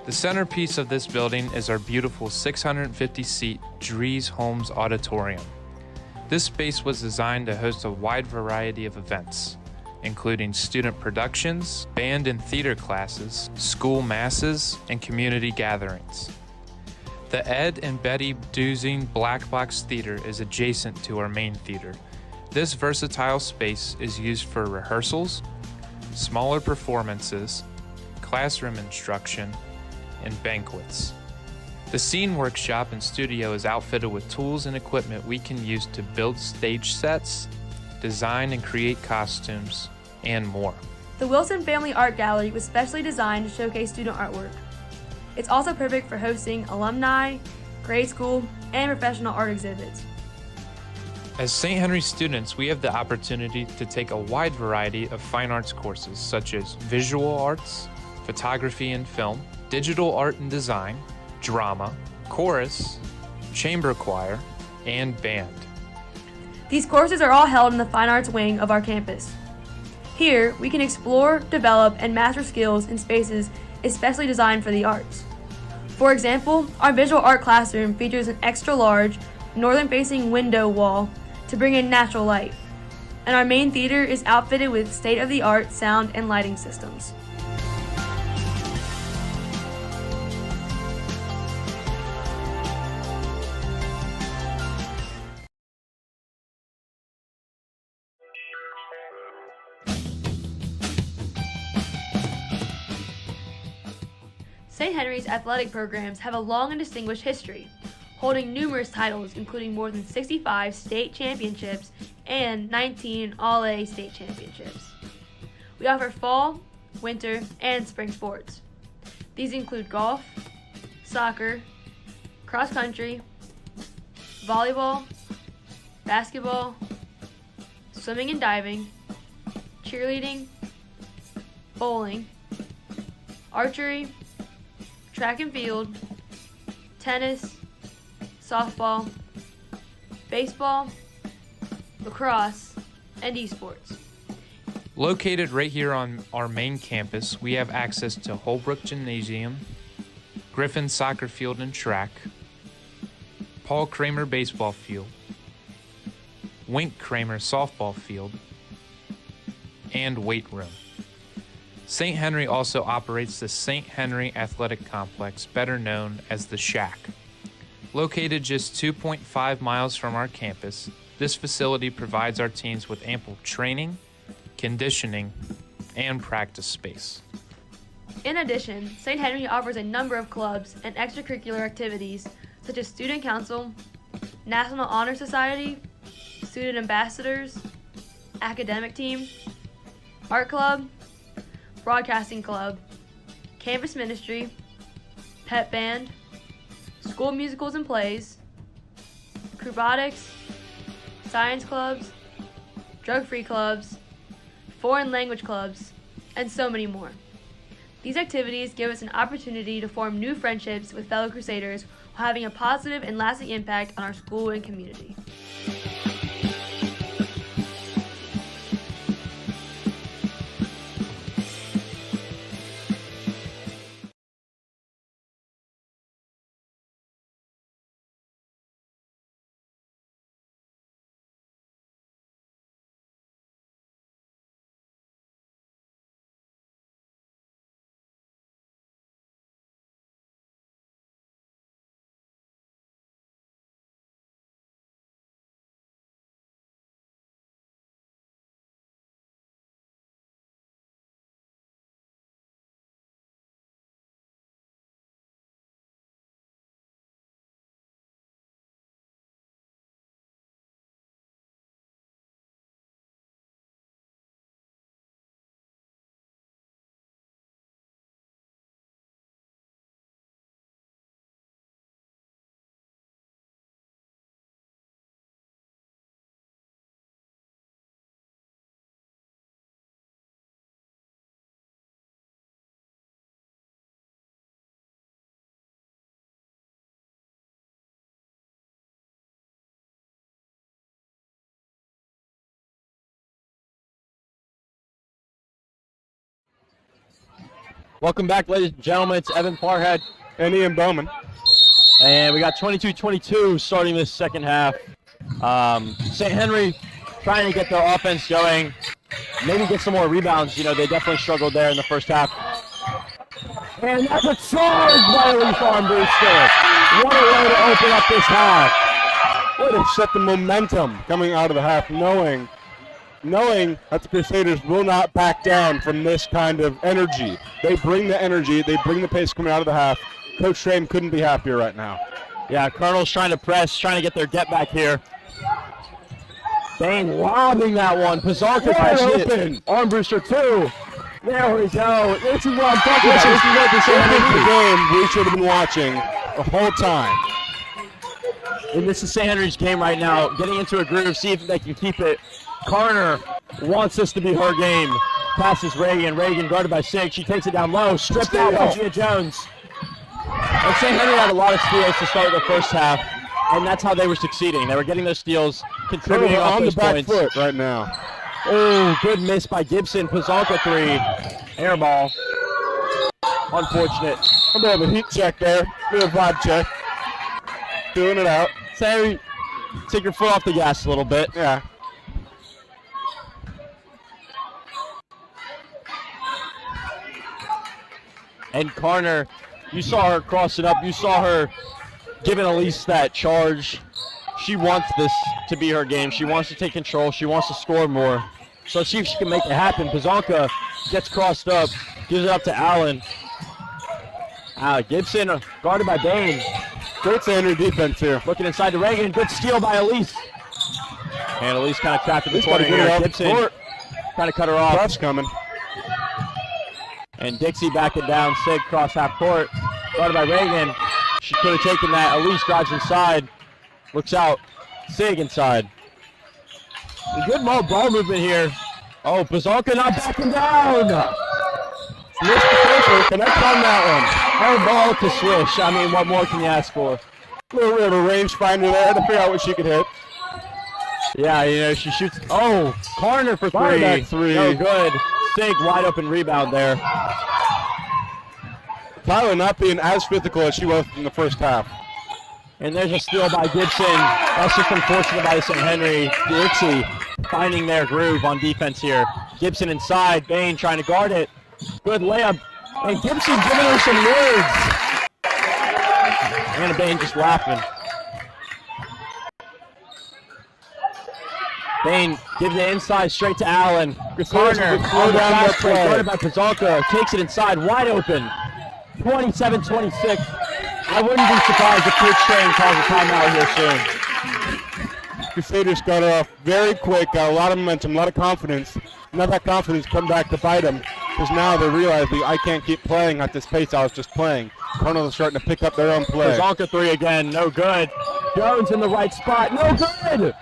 The centerpiece of this building is our beautiful 650-seat Dries Holmes Auditorium. This space was designed to host a wide variety of events, including student productions, band and theater classes, school masses, and community gatherings. The Ed and Betty Duzing Black Box Theater is adjacent to our main theater. This versatile space is used for rehearsals, smaller performances, classroom instruction, and banquets. The Scene Workshop and studio is outfitted with tools and equipment we can use to build stage sets, design and create costumes, and more. The Wilson Family Art Gallery was specially designed to showcase student artwork. It's also perfect for hosting alumni, grade school, and professional art exhibits. As St. Henry students, we have the opportunity to take a wide variety of fine arts courses such as visual arts, photography and film, digital art and design, drama, chorus, chamber choir, and band. These courses are all held in the Fine Arts wing of our campus. Here, we can explore, develop, and master skills in spaces especially designed for the arts. For example, our visual art classroom features an extra-large, northern-facing window wall to bring in natural light, and our main theater is outfitted with state-of-the-art sound and lighting systems. St. Henry's athletic programs have a long and distinguished history, holding numerous titles including more than 65 state championships and 19 All-A state championships. We offer fall, winter, and spring sports. These include golf, soccer, cross country, volleyball, basketball, swimming and diving, cheerleading, bowling, archery, track and field, tennis, softball, baseball, lacrosse, and esports. Located right here on our main campus, we have access to Holbrook Gymnasium, Griffin Soccer Field and Track, Paul Kramer Baseball Field, Wink Kramer Softball Field, and weight room. St. Henry also operates the St. Henry Athletic Complex, better known as the Shack. Located just 2.5 miles from our campus, this facility provides our teams with ample training, conditioning, and practice space. In addition, St. Henry offers a number of clubs and extracurricular activities such as Student Council, National Honor Society, Student Ambassadors, Academic Team, Art Club, Broadcasting Club, Campus Ministry, Pep Band, School Musicals and Plays, Acrobatics, Science Clubs, Drug-Free Clubs, Foreign Language Clubs, and so many more. These activities give us an opportunity to form new friendships with fellow Crusaders while having a positive and lasting impact on our school and community. Welcome back, ladies and gentlemen. It's Evan Parhead. And Ian Bowman. And we got 22-22 starting this second half. St. Henry trying to get their offense going, maybe get some more rebounds. You know, they definitely struggled there in the first half. And that's a charge by Elise Armbruster. What a way to open up this half. Way to set the momentum coming out of the half, knowing that the Crusaders will not back down from this kind of energy. They bring the energy, they bring the pace coming out of the half. Coach Schramm couldn't be happier right now. Yeah, Colonel's trying to press, trying to get their get back here. Bain lobbing that one. Pizarro catches it. Armbruster too. There we go. This is what I'm talking about. This is what the game we should have been watching the whole time. And this is St. Henry's game right now. Getting into a groove, see if they can keep it. Carner wants this to be her game. Passes Reagan. Reagan guarded by 6. She takes it down low. Stripped out by Gia Jones. And St. Henry had a lot of steals to start the first half, and that's how they were succeeding. They were getting those steals, contributing off on those the back points. foot right now. Oh, good miss by Gibson. Pizarro 3. Air ball. Unfortunate. A bit of a heat check there. A bit of a vibe check. Feeling it out. St. Henry, take your foot off the gas a little bit. Yeah. And Carner, you saw her cross it up. You saw her giving Elise that charge. She wants this to be her game. She wants to take control. She wants to score more. So see if she can make it happen. Pizanka gets crossed up, gives it up to Allen. Gibson guarded by Bain. Great Sandry defense here. Looking inside to Reagan. Good steal by Elise. And Elise kind of trapped in the corner here. Gibson trying to cut her off. Press coming. And Dixie backing down. Sig cross half court. Guarded by Reagan. She could have taken that. Elise drives inside. Looks out. Sig inside. A good ball movement here. Oh, Bazalka not backing down. Missed the first one. Connect on that Her ball to swish. I mean, what more can you ask for? one. Little bit of a range finder there to figure out what she could hit. Yeah, you know, she shoots. Oh, corner for Fire three. that three. No good. Sig wide open rebound there. Tyler not being as physical as she was in the first half. And there's a steal by Gibson. That's just unfortunate by St. Henry. Dixie finding their groove on defense here. Gibson inside. Bain trying to guard it. Good layup. And Gibson giving her some words. Anna Bain just laughing. Bain gives it inside straight to Allen. Corner. Slow down that play. Guarded by Pizalka. Takes it inside. Wide open. 27-26. I wouldn't be surprised if Coach Train calls a timeout here soon. Crusaders got off very quick, got a lot of momentum, a lot of confidence. Now that confidence come back to bite them because now they realize I can't keep playing at this pace I was just playing. Cardinals are starting to pick up their own play. Zonka three again, no good. Jones in the right spot, no good.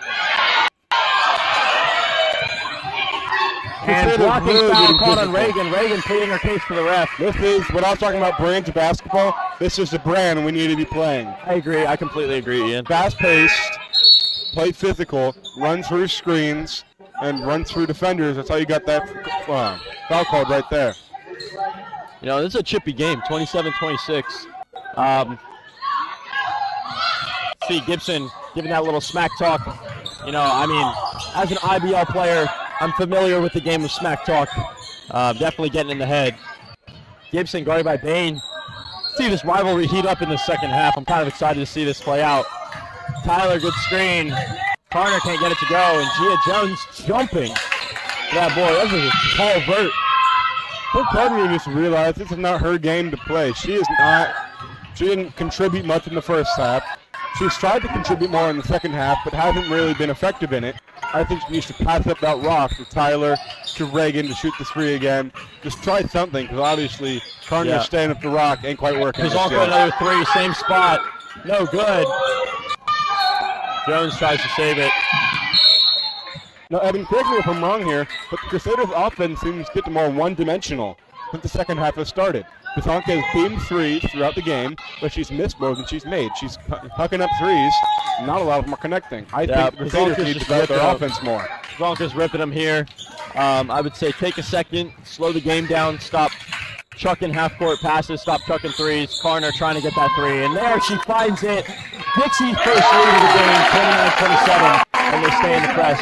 And blocking foul caught on Reagan. Reagan pleading her case for the ref. This is what I was talking about, brands of basketball. This is the brand we need to be playing. I agree. I completely agree, Ian. Fast-paced, play physical, run through screens, and run through defenders. That's how you got that foul called right there. You know, this is a chippy game, 27-26. See Gibson giving that little smack talk. You know, I mean, as an IBL player, I'm familiar with the game of smack talk. Definitely getting in the head. Gibson guarded by Bain. See this rivalry heat up in the second half. I'm kind of excited to see this play out. Tyler, good screen. Carter can't get it to go, and Gia Jones jumping. Yeah, boy, that was a tall vert. But part of me just realized this is not her game to play. She didn't contribute much in the first half. She's tried to contribute more in the second half, but hasn't really been effective in it. I think she needs to pass up that rock to Tyler, to Reagan to shoot the three again. Just try something, because obviously Carter staying up the rock ain't quite working. There's also another three, same spot. No good. Jones tries to save it. Now, Evan, correct me if I'm wrong here, but the Crusaders' offense seems to get more one-dimensional since the second half has started. Pizanka has beamed threes throughout the game, but she's missed more than she's made. She's hucking up threes. Not a lot of them are connecting. I think the Crusaders need to develop their offense more. Pizanka's ripping them here. I would say take a second, slow the game down, stop chucking half-court passes, stop chucking threes. Carter trying to get that three, and there she finds it. Dixie's first lead of the game, 29-27, and they stay in the press.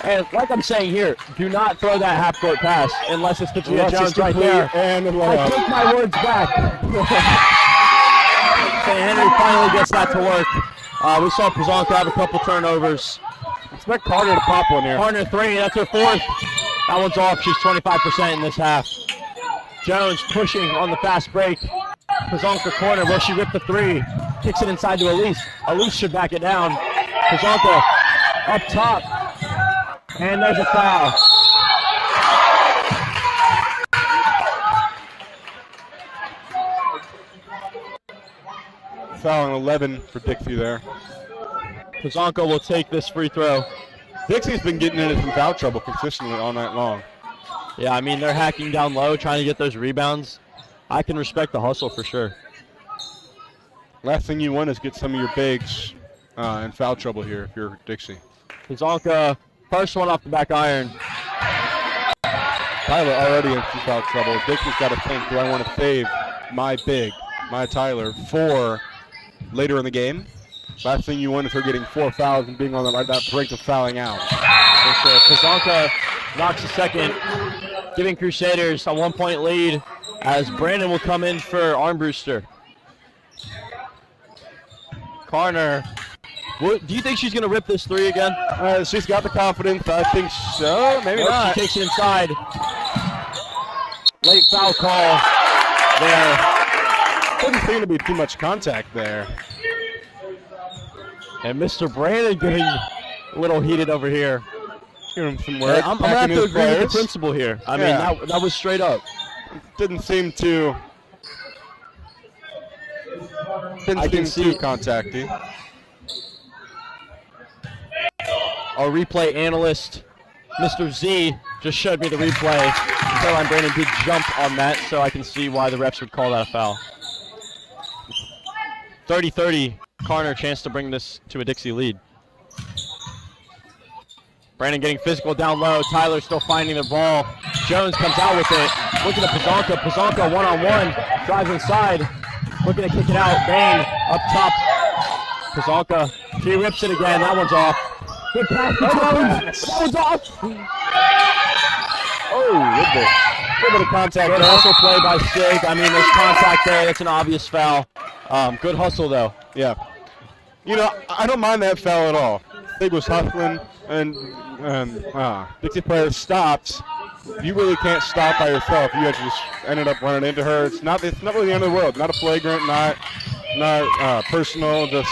And like I'm saying here, do not throw that half-court pass unless it's to Gia Jones right there. And I take my words back. St. Henry finally gets that to work. We saw Pizanka have a couple turnovers. Expect Carter to pop one here. Carter three, that's her fourth. That one's off. She's 25% in this half. Jones pushing on the fast break. Pizanka corner, will she rip the three? Kicks it inside to Elise. Elise should back it down. Pizanka up top. And there's a foul. Foul on 11 for Dixie there. Pizanka will take this free throw. Dixie's been getting into some foul trouble consistently all night long. Yeah, I mean, they're hacking down low, trying to get those rebounds. I can respect the hustle for sure. Last thing you want is get some of your bigs in foul trouble here if you're Dixie. Pizanka, first one off the back iron. Tyler already in some foul trouble. Dixie's got to think, do I want to save my big, my Tyler, for later in the game? Last thing you want is her getting 4 fouls and being on that brink of fouling out. For sure. Pizanka knocks the second, giving Crusaders a 1-point lead as Brandon will come in for Armbruster. Carter, do you think she's going to rip this three again? She's got the confidence. I think so. Maybe not. She takes it inside. Late foul call there. Doesn't seem to be too much contact there. And Mr. Brandon getting a little heated over here. Give him some work. I'm going to have to agree with the principal here. I mean, Yeah. that was straight up. Didn't seem too contacty. Our replay analyst, Mr. Z, just showed me the replay. Caroline Brandon did jump on that, so I can see why the refs would call that a foul. 30-30, Carner, chance to bring this to a Dixie lead. Brandon getting physical down low. Tyler still finding the ball. Jones comes out with it. Looking at Pazanka. Pazanka one-on-one. Drives inside. Looking to kick it out. Bain up top. Pazanka. She rips it again. That one's off. Good pass to Jones. That one's off. Oh, good bit of contact. Good hustle play by Sig. I mean, there's contact there. That's an obvious foul. Good hustle, though. Yeah. You know, I don't mind that foul at all. Sig was hustling, and Dixie player stopped. You really can't stop by yourself. You actually just ended up running into her. It's not really the end of the world. Not a flagrant, not personal. Just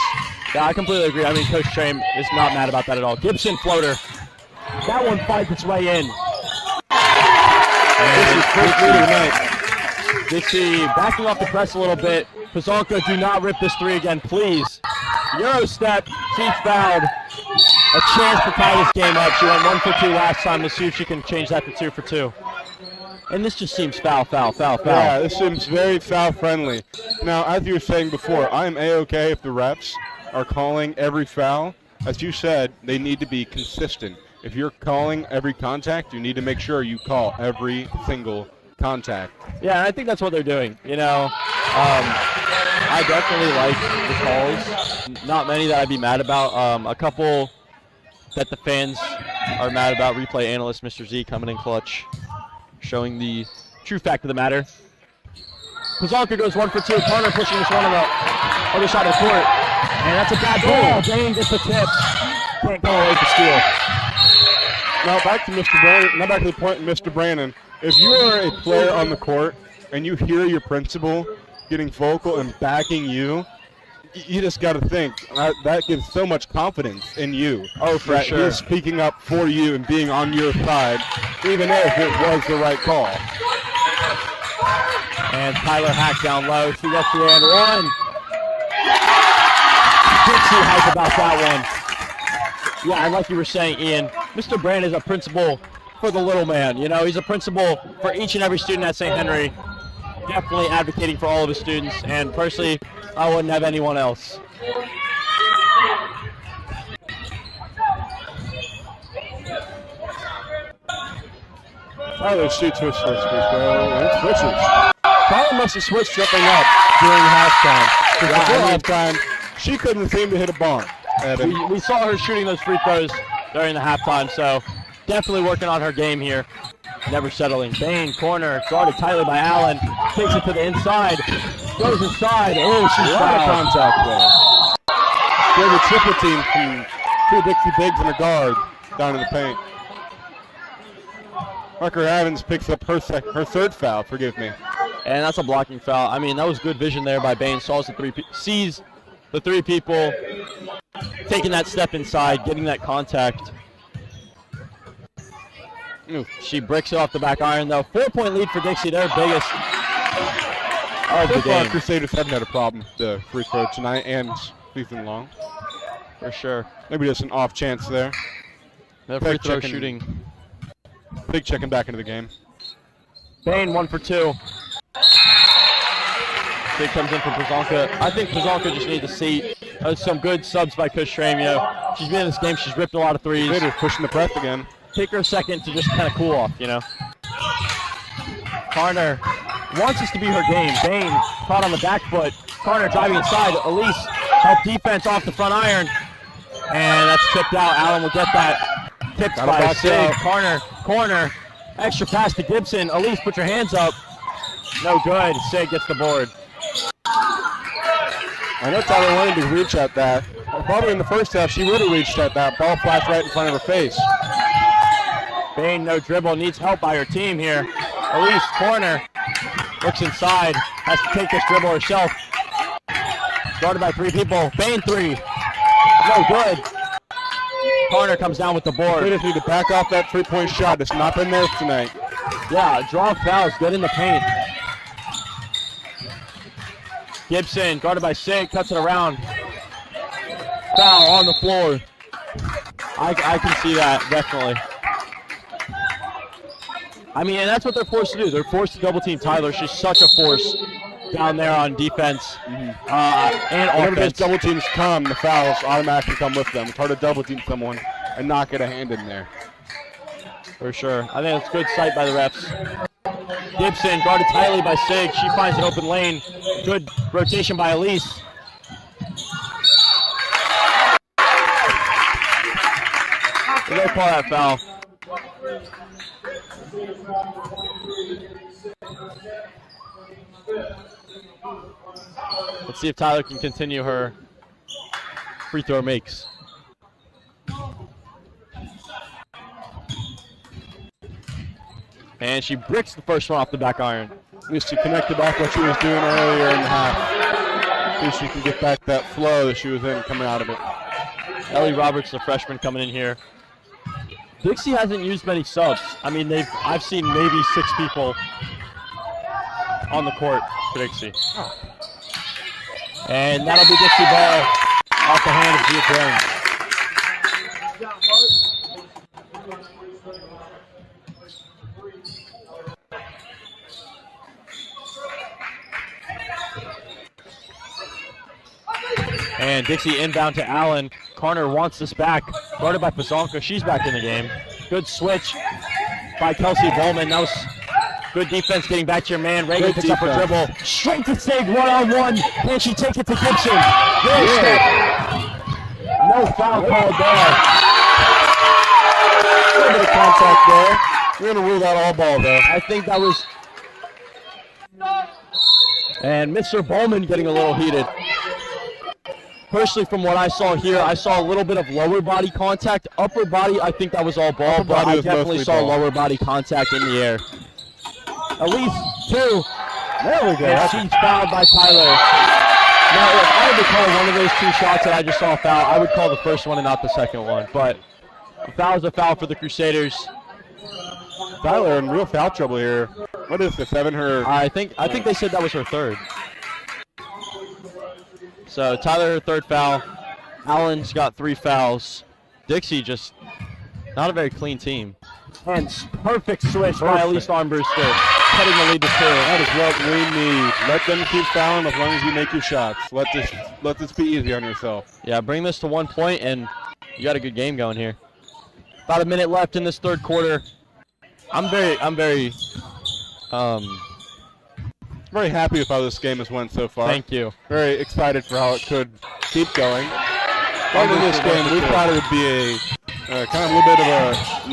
Yeah, I completely agree. I mean, Coach Trame is not mad about that at all. Gibson floater. That one finds its way in. And first lead of the night. Dixie backing off the press a little bit. Pazanka, do not rip this three again, please. Euro step. She's fouled. A chance to tie this game up. She went 1 for 2 last time. Let's see if she can change that to 2 for 2. And this just seems foul. Yeah, this seems very foul friendly. Now, as you were saying before, I am A-okay if the refs are calling every foul. As you said, they need to be consistent. If you're calling every contact, you need to make sure you call every single contact. Yeah, I think that's what they're doing. You know, I definitely like the calls. Not many that I'd be mad about. A couple that the fans are mad about. Replay analyst Mr. Z coming in clutch, showing the true fact of the matter. Pazanka goes 1 for 2. Carter pushing this one on the other side of the court. And that's a bad ball. Dane gets the tip. Can't go away for steal. Now back to Mr. Brandon. Now back to the point, Mr. Brandon. If you are a player on the court and you hear your principal getting vocal and backing you, you just got to think that gives so much confidence in you. Oh, for sure. He's speaking up for you and being on your side, even if it was the right call. And Tyler Hack down low. She gets the and one. Dixie hype about that one. Yeah, and like you were saying, Ian, Mr. Brand is a principal for the little man. You know, he's a principal for each and every student at St. Henry. Definitely advocating for all of his students, and personally, I wouldn't have anyone else. Tyler shoots his first free throw, and it switches. Tyler must have switched something up during halftime. Because before halftime, she couldn't seem to hit a bomb. We saw her shooting those free throws during the halftime, so definitely working on her game here. Never settling. Bain, corner, guarded tightly by Allen. Takes it to the inside. Goes inside. Oh, she's fouled. Contact there. There's a triple team from 2 Dixie Bigs and a guard down in the paint. Rucker Evans picks up her third foul, forgive me. And that's a blocking foul. I mean, that was good vision there by Bain. Sees the 3 people taking that step inside, getting that contact. She bricks it off the back iron, though. 4-point lead for Dixie, their biggest of the game. Crusaders haven't had a problem with the free throw tonight and season long. For sure. Maybe just an off chance there. Their free throw shooting. Big checking back into the game. Bain 1 for 2. Big comes in for Pazanka. I think Pazanka just needs a seat. Some good subs by Coach Trame. You know, she's been in this game. She's ripped a lot of threes. Crusaders pushing the press again. Take her a second to just kind of cool off, you know. Carner wants this to be her game. Bain caught on the back foot. Carner driving inside. Elise help defense off the front iron. And that's tipped out. Allen will get that. Tipped by Sig. Corner. Extra pass to Gibson. Elise, put your hands up. No good. Sig gets the board. I know Tyler wanted to reach at that. Probably in the first half, she would have reached at that. Ball flashed right in front of her face. Bain, no dribble, needs help by her team here. Elise, corner. Looks inside. Has to take this dribble herself. Guarded by 3 people. Bain 3. No good. Carter comes down with the board. They just need to back off that 3-point shot. It's not been theirs tonight. Yeah, draw fouls. Good in the paint. Gibson, guarded by Sig, cuts it around. Foul on the floor. I can see that, definitely. I mean, and that's what they're forced to do. They're forced to double team Tyler. She's such a force down there on defense and Whenever those offense. double teams come, the fouls automatically come with them. It's hard to double team someone and not get a hand in there. For sure. I think it's good sight by the refs. Gibson guarded tightly by Sig. She finds an open lane. Good rotation by Elise. They call that foul. Let's see if Tyler can continue her free throw makes. And she bricks the first one off the back iron. At least she connected back what she was doing earlier in the half. At least she can get back that flow that she was in coming out of it. Ellie Roberts, the freshman, coming in here. Dixie hasn't used many subs. I mean, I've seen maybe 6 people on the court for Dixie. And that'll be Dixie ball off the hand of Gia Jones. And Dixie inbound to Allen. Carter wants this back. Guarded by Pazonka. She's back in the game. Good switch by Kelsey Bowman. That was good defense getting back to your man. Reagan picks up her dribble. Straight to Sig, one-on-one. Can she take it to Gibson? Good step. No foul called there. A little bit of contact there. We're going to rule that all ball, though. I think that was... And Mr. Bowman getting a little heated. Personally, from what I saw here, I saw a little bit of lower body contact. Upper body, I think that was all ball, but I definitely saw lower body contact in the air. At least 2. There we go. And she's fouled by Tyler. Now, if I had to call one of those 2 shots that I just saw foul, I would call the first one and not the second one. But a foul is a foul for the Crusaders. Tyler in real foul trouble here. What is this, 7? I think they said that was her 3rd. So Tyler, her 3rd foul. Allen's got 3 fouls. Dixie just not a very clean team. And perfect switch by Elise Armbruster, cutting the lead to 2. That is what we need. Let them keep fouling as long as you make your shots. Let this be easy on yourself. Yeah, bring this to 1 point, and you got a good game going here. About a minute left in this 3rd quarter. I'm very happy with how this game has went so far. Thank you. Very excited for how it could keep going. Going into this game, we thought it would be a kind of a little bit of a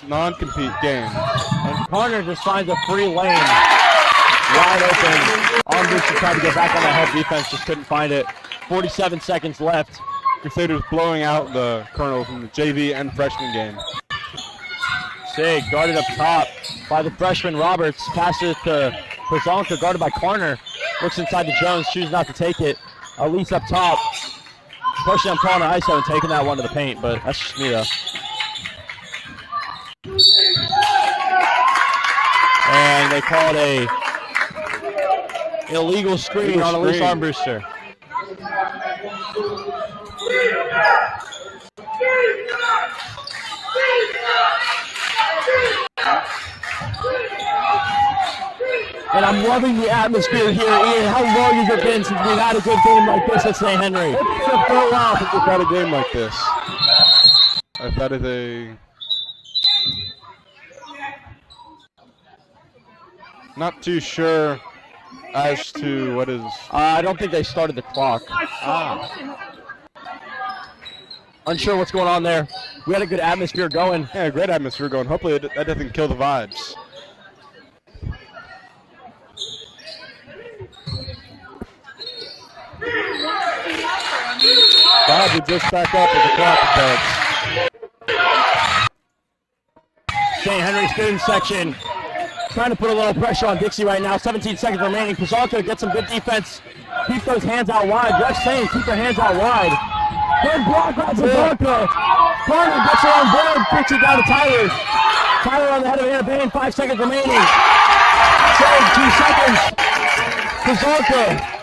non-compete game. And Carter just finds a free lane. Wide open. Armbruster tried to get back on the help defense, just couldn't find it. 47 seconds left. Crusaders blowing out the Colonels in the JV and freshman game. Sig guarded up top by the freshman Roberts. Passes to Pazonka, guarded by Carter. Looks inside to Jones, chooses not to take it. Elise up top. Pushing on calling an ISO and taking that one to the paint, but that's just me though. And they called a illegal screen on Elise Armbruster. And I'm loving the atmosphere here. Ian, how long has it been since we've had a good game like this at St. Henry? It's been so long since we've had a game like this. That is a... Not too sure as to what is... I don't think they started the clock. Unsure what's going on there. We had a good atmosphere going. Yeah, great atmosphere going. Hopefully that doesn't kill the vibes. Bob would just back up as the clock starts. St. Henry student section trying to put a little pressure on Dixie right now. 17 seconds remaining. Pazalka gets some good defense. Keep those hands out wide. Ref's saying keep their hands out wide. Good block by Pazalka. Carter gets her on board. Kicks it down to Tyler. Tyler on the head of Anna Bain. 5 seconds remaining. Save 2 seconds. Pazalka.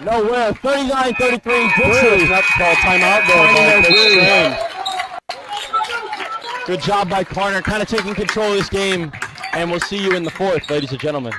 Nowhere. 39-33. Dixie. Not to call timeout there. Good job by Carter, kind of taking control of this game, and we'll see you in the fourth, ladies and gentlemen.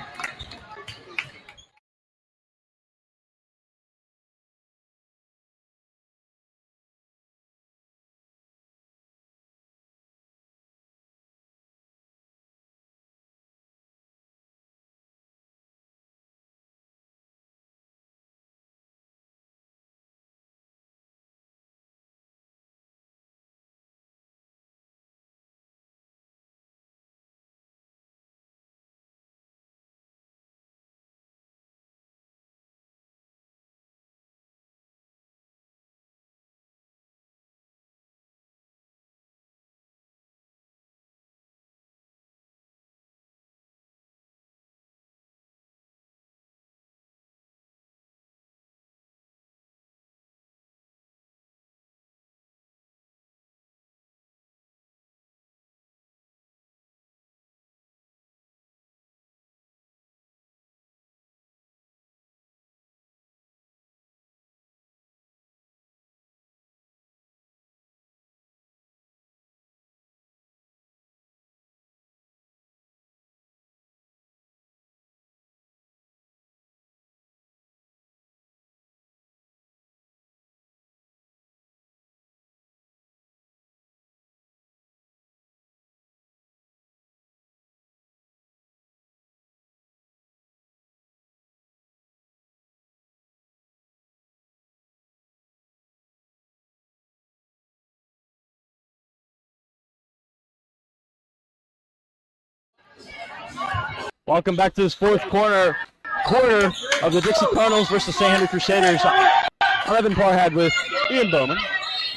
Welcome back to this fourth quarter of the Dixie Cardinals versus St. Henry Crusaders. I'm Evan Parhad with Ian Bowman.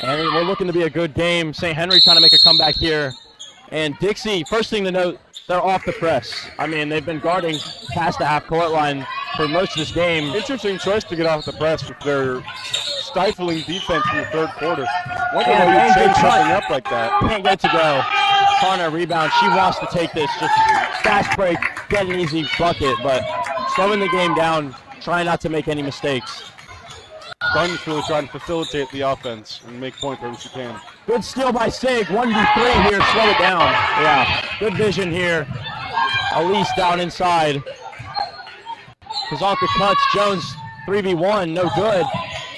and we're looking to be a good game. St. Henry trying to make a comeback here. And Dixie, first thing to note, they're off the press. I mean, they've been guarding past the half-court line for most of this game. Interesting choice to get off the press with their stifling defense in the third quarter. Wonder And why you good change shot. something up like that. Can't get to go. Connor rebound. She wants to take this. Just fast break, get an easy bucket, but slowing the game down, trying not to make any mistakes. Gun's really trying to facilitate the offense and make points wherever she can. Good steal by Sig. 1v3 here. Slow it down. Yeah. Good vision here. Elise down inside. Kazanka cuts. Jones 3v1. No good.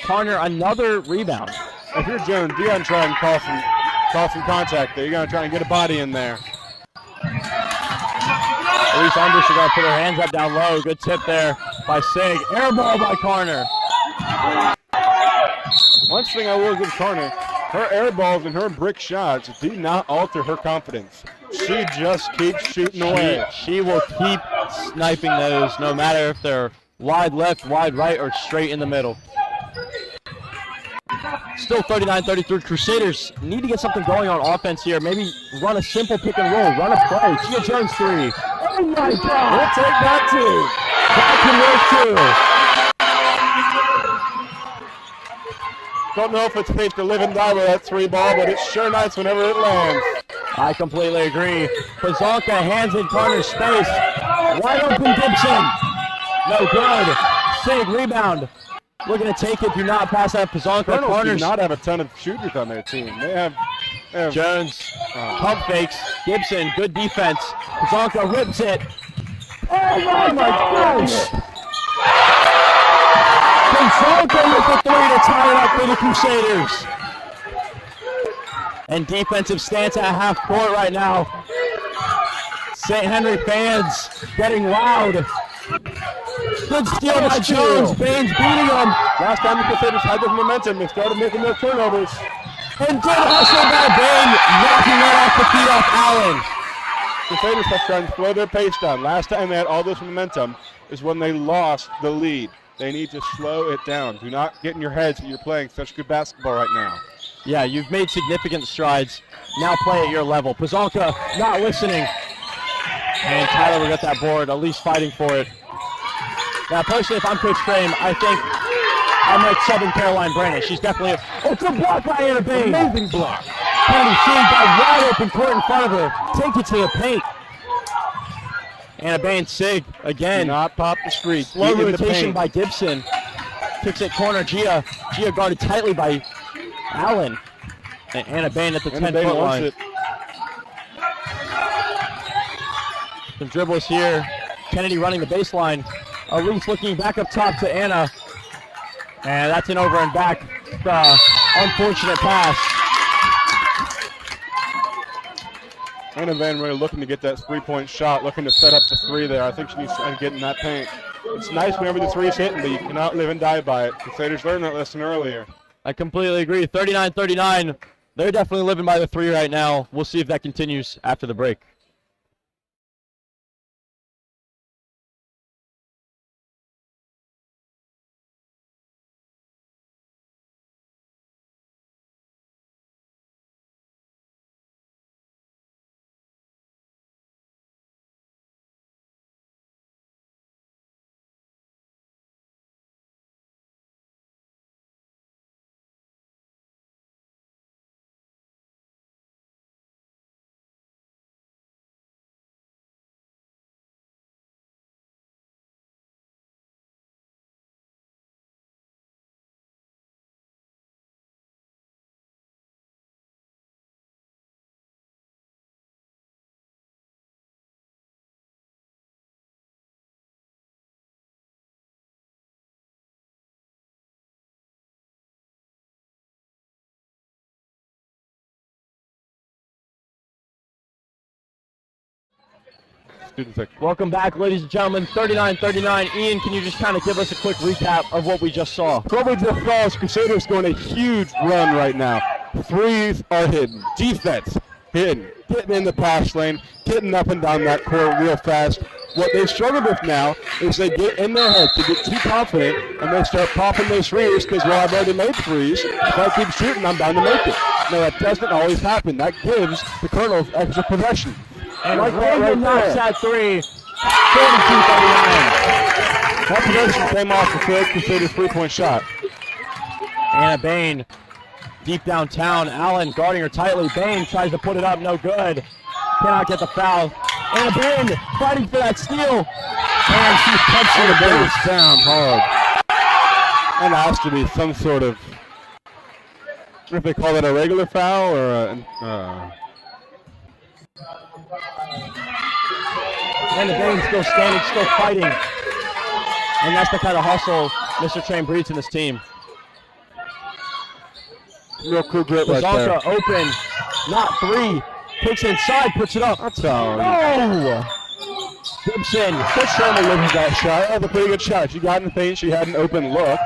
Connor another rebound. If you're Jones, you gotta try and call some contact there. You gotta try and get a body in there. Elise Anderson got to put her hands up down low. Good tip there by Sig. Air ball by Connor. One thing I will give Connor, her air balls and her brick shots do not alter her confidence. She just keeps shooting away. She will keep sniping those no matter if they're wide left, wide right, or straight in the middle. Still 39-33. Crusaders need to get something going on offense here. Maybe run a simple pick and roll, run a play. Gia Jones 3. Oh my God! We'll take that too. That can work too. Don't know if it's safe to live and die with that three ball, but it's sure nice whenever it lands. I completely agree. Pazalka hands in Connor's space. Wide open Gibson. No good. Sig rebound. Looking to take it. Do not pass that. Pazalka. Cardinals do Corners. not have a ton of shooters on their team. They have Jones. Pump fakes. Gibson. Good defense. Pazalka rips it. Oh my gosh. Pazalka with the three to tie it up for the Crusaders. And defensive stance at half court right now. St. Henry fans getting loud. Good steal by Jones. Baines beating him. last time the Crusaders had this momentum, they started making their turnovers. And good hustle by Bain, knocking that off the feet off Allen. Crusaders have tried to slow their pace down. Last time they had all this momentum is when they lost the lead. They need to slow it down. Do not get in your heads that you're playing such good basketball right now. Yeah, you've made significant strides. Now play at your level. Pazalka not listening. And Tyler will get that board, at least fighting for it. Now, personally, if I'm Coach Frame, I think I might sub in Caroline Brandon. She's definitely oh, it's a block by Anna Bain. Amazing block. Kennedy, she got wide open court in front of her. Take it to the paint. Anna Bain, Sig, again. Do not pop the screen. Slow Get in the rotation paint. by Gibson. Kicks it corner, Gia. Gia guarded tightly by Allen. And Anna Bain at the Anna Bain 10-foot wants line. it. Some dribbles here. Kennedy running the baseline. Elise looking back up top to Anna. And that's an over and back. Unfortunate pass. Anna Van Ray looking to get that three-point shot, looking to set up the three there. I think she needs to get in that paint. It's nice whenever the three is hitting, but you cannot live and die by it. Crusaders learned that lesson earlier. I completely agree. 39-39. They're definitely living by the three right now. We'll see if that continues after the break. Student section. Welcome back, ladies and gentlemen. 39-39. Ian, can you just kind of give us a quick recap of what we just saw? What we just saw is Crusaders going a huge run right now. Threes are hidden. Defense hidden. Getting in the pass lane, getting up and down that court real fast. What they struggle with now is they get in their head to get too confident and they start popping those threes because, well, I've already made threes. If I keep shooting, I'm bound to make it. No, that doesn't always happen. That gives the Colonels extra possession. And Like that Reagan right knocks there. that three. 42-39. That possession came off the third Crusaders three-point shot. Anna Bain deep downtown. Allen guarding her tightly. Bain tries to put it up, no good. Cannot get the foul. Anna Bain fighting for that steal. And she punching the base down hard. And that has to be some sort of, if they call that a regular foul or a, Anna Bain still standing, still fighting. And that's the kind of hustle Mr. Train breeds in this team. real cool grip right there. Bazanka open, not three. Takes it inside, puts it up. That's all. Oh! Gibson. Coach Sherman looking that shot. That was a pretty good shot. She got in the paint. She had an open look.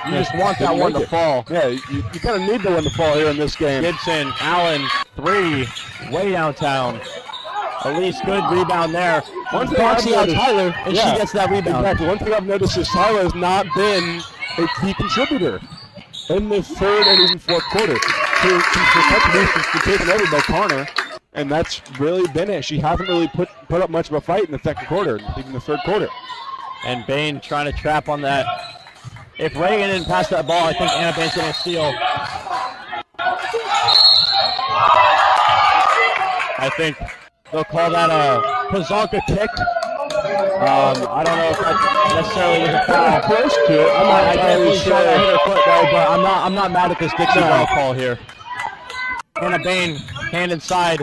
You just want that one to fall. Yeah, you kind of need the one to fall here in this game. Gibson, Allen, three, way downtown. Elise, good rebound there. One thing Boxing I've out noticed- Tyler, and she Yeah, gets that rebound. Exactly. One thing I've noticed is Tyler has not been a key contributor in the third and even fourth quarter. Her contributions been taken over by Connor, and that's really been it. She hasn't really put up much of a fight in the second quarter, even the third quarter. And Bain trying to trap on that. If Reagan didn't pass that ball, I think Anna Bain's going to steal. I think they'll call that a Pazonka kick. I don't know if that necessarily was a foul. Close to it. I'm I not definitely entirely saw that hit sure. her foot though, but I'm not mad at this Dixie ball call here. Anna Bain, hand inside.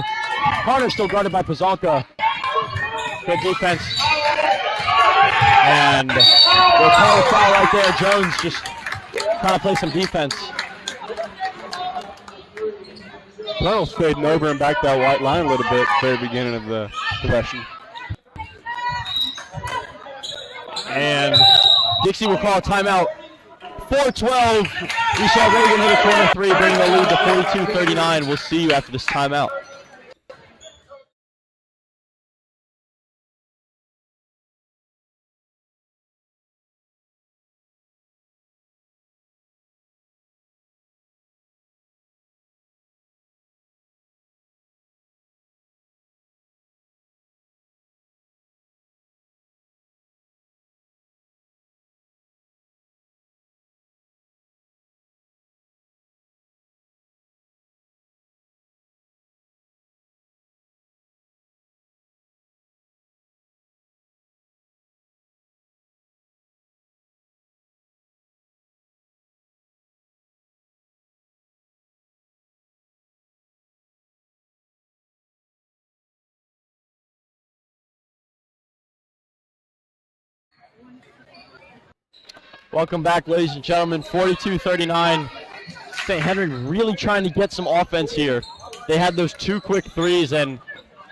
Carter still guarded by Pazonka. Good defense. And they'll call a foul right there. Jones just trying to play some defense. Reynolds fading over and back that white line a little bit at the very beginning of the possession. And Dixie will call a timeout. 4:12. We saw Reagan hit a corner three, bringing the lead to 42-39. We'll see you after this timeout. Welcome back, ladies and gentlemen. 42-39. St. Henry really trying to get some offense here. They had those 2 quick threes and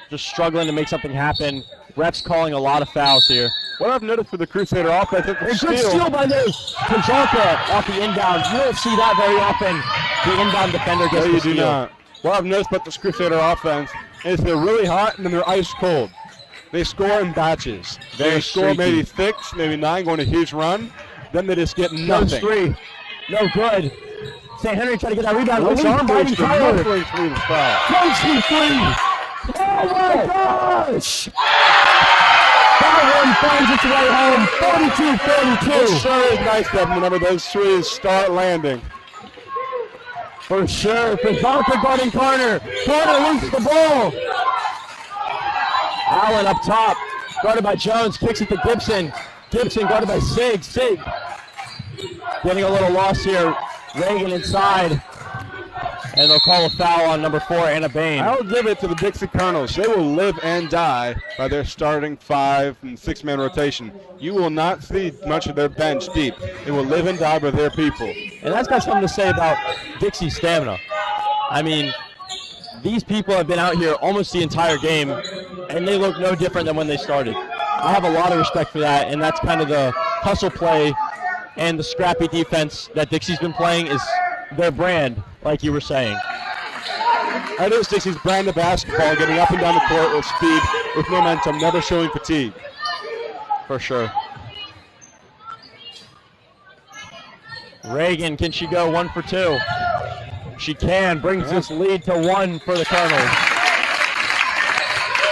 just struggling to make something happen. Refs calling a lot of fouls here. What I've noticed for the Crusader offense is A good steal by Kajanka off the inbound. You don't see that very often. The inbound defender gets No, the you steal. do not. What I've noticed about this Crusader offense is they're really hot and then they're ice cold. They score in batches. They Very score streaky. maybe 6, maybe 9, going a huge run. Then they just get Jones nothing. 3. No good. St. Henry trying to get that rebound. Nice Elite arm fighting booster. Tyler. Muffling through the foul. Jones 3. Oh my gosh! That one finds its way home. 42-42. It sure is nice, Devin, whenever those threes start landing. For sure. Kajanka guarding Carter. Carter loses the ball. Allen up top. Guarded by Jones. Kicks it to Gibson. Gibson guarded by Sig. Sig getting a little lost here. Reagan inside. And they'll call a foul on number 4, Anna Bain. I'll give it to the Dixie Colonels. They will live and die by their starting 5 and 6-man rotation. You will not see much of their bench deep. They will live and die by their people. And that's got something to say about Dixie's stamina. I mean, these people have been out here almost the entire game, and they look no different than when they started. I have a lot of respect for that, and that's kind of the hustle play and the scrappy defense that Dixie's been playing is their brand, like you were saying. That is Dixie's brand of basketball, getting up and down the court with speed, with momentum, never showing fatigue. For sure. Reagan, can she go 1 for 2? She can, brings this lead to 1 for the Colonels.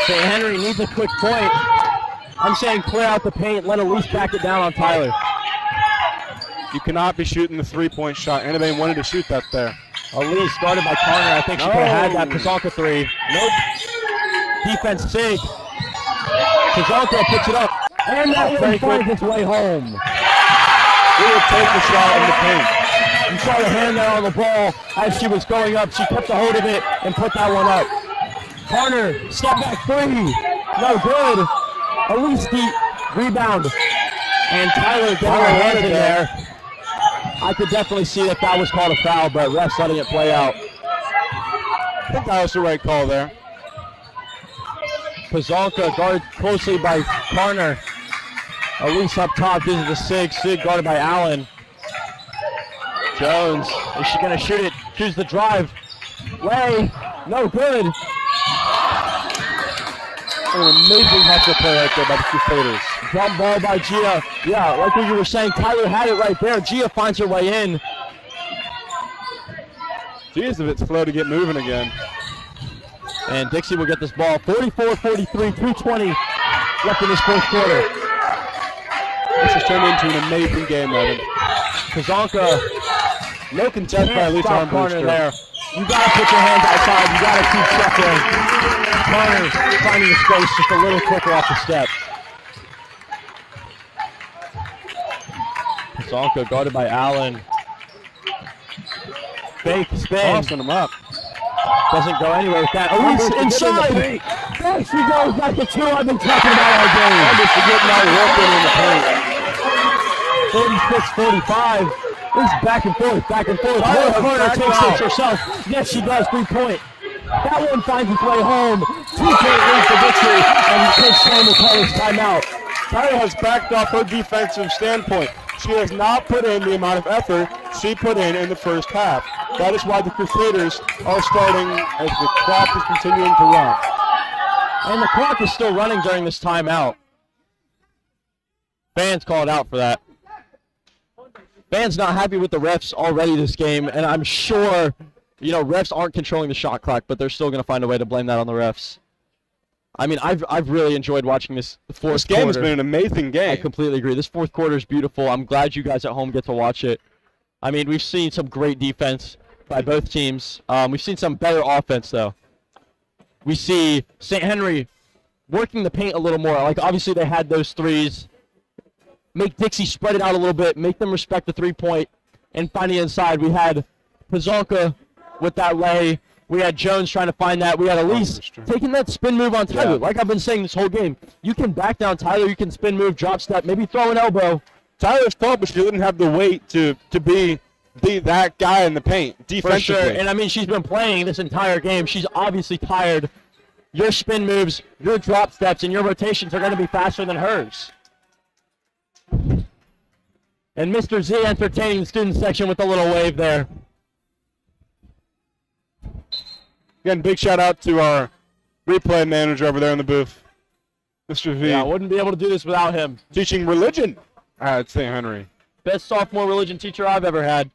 St. Henry needs a quick point. I'm saying clear out the paint, let Elise back it down on Tyler. You cannot be shooting the 3-point shot. Anna Bain wanted to shoot that there. Elise guarded by Connor. I think she could have had that Kajanka 3. Nope. Defense Sig. Kajanka picks it up. And that one finds its way home. We will take the shot in the paint. You saw the hand there on the ball as she was going up. She kept a hold of it and put that one up. Connor, step back 3. No good. Elise deep. Rebound. And Tyler getting her hands in there. I could definitely see that that was called a foul, but refs letting it play out. I think that was the right call there. Kajanka guarded closely by Carner. Elise up top, gives it to Sig. Sig guarded by Allen. Jones, is she going to shoot it? Choose the drive. Lay, no good. An amazing hustle play right there by the Crusaders. Jump ball by Gia. Yeah, like what you were saying, Tyler had it right there. Gia finds her way in. Jeez, if it's slow to get moving again. And Dixie will get this ball. 44-43, 2:20 left in this 4th quarter. This has turned into an amazing game, Evan. Kajanka No contest by can't Elise stop Carter Armbruster. there. You gotta put your hands outside. You gotta keep shuffling. Carter finding the space just a little quicker off the step. Kajanka guarded by Allen. Fake spin. Tossing him up. Doesn't go anywhere with that. Elise Armbruster inside. getting in the paint. There she goes back to 2 I've been talking about all game. Armbruster getting out working in the paint. 36-45. It's back and forth, back and forth. Tyler has Carter backed takes out. it herself. Yes, she does. 3-point. That one finds its way home. 2-point lead for Dixie, and Coach Sam will call his timeout. Tyler has backed off her defensive standpoint. She has not put in the amount of effort she put in the first half. That is why the Crusaders are starting as the clock is continuing to run. And the clock is still running during this timeout. Fans called out for that. Fans not happy with the refs already this game, and I'm sure, you know, refs aren't controlling the shot clock, but they're still going to find a way to blame that on the refs. I mean, I've really enjoyed watching this fourth quarter. This game has been an amazing game. I completely agree. This 4th quarter is beautiful. I'm glad you guys at home get to watch it. I mean, we've seen some great defense by both teams. We've seen some better offense, though. We see St. Henry working the paint a little more. Like, obviously, they had those threes. Make Dixie spread it out a little bit, make them respect the 3-point, and find the inside. We had Kajanka with that lay. We had Jones trying to find that. We had Elise taking that spin move on Tyler. Yeah. Like I've been saying this whole game, you can back down Tyler, you can spin move, drop step, maybe throw an elbow, Tyler's tall, but she doesn't have the weight to be that guy in the paint For defensively. sure. And I mean, she's been playing this entire game. She's obviously tired. Your spin moves, your drop steps, and your rotations are going to be faster than hers. And Mr. Z entertaining the student section with a little wave there. Again, big shout out to our replay manager over there in the booth, Mr. V, Yeah, I wouldn't be able to do this without him. teaching religion at St. Henry. Best sophomore religion teacher I've ever had.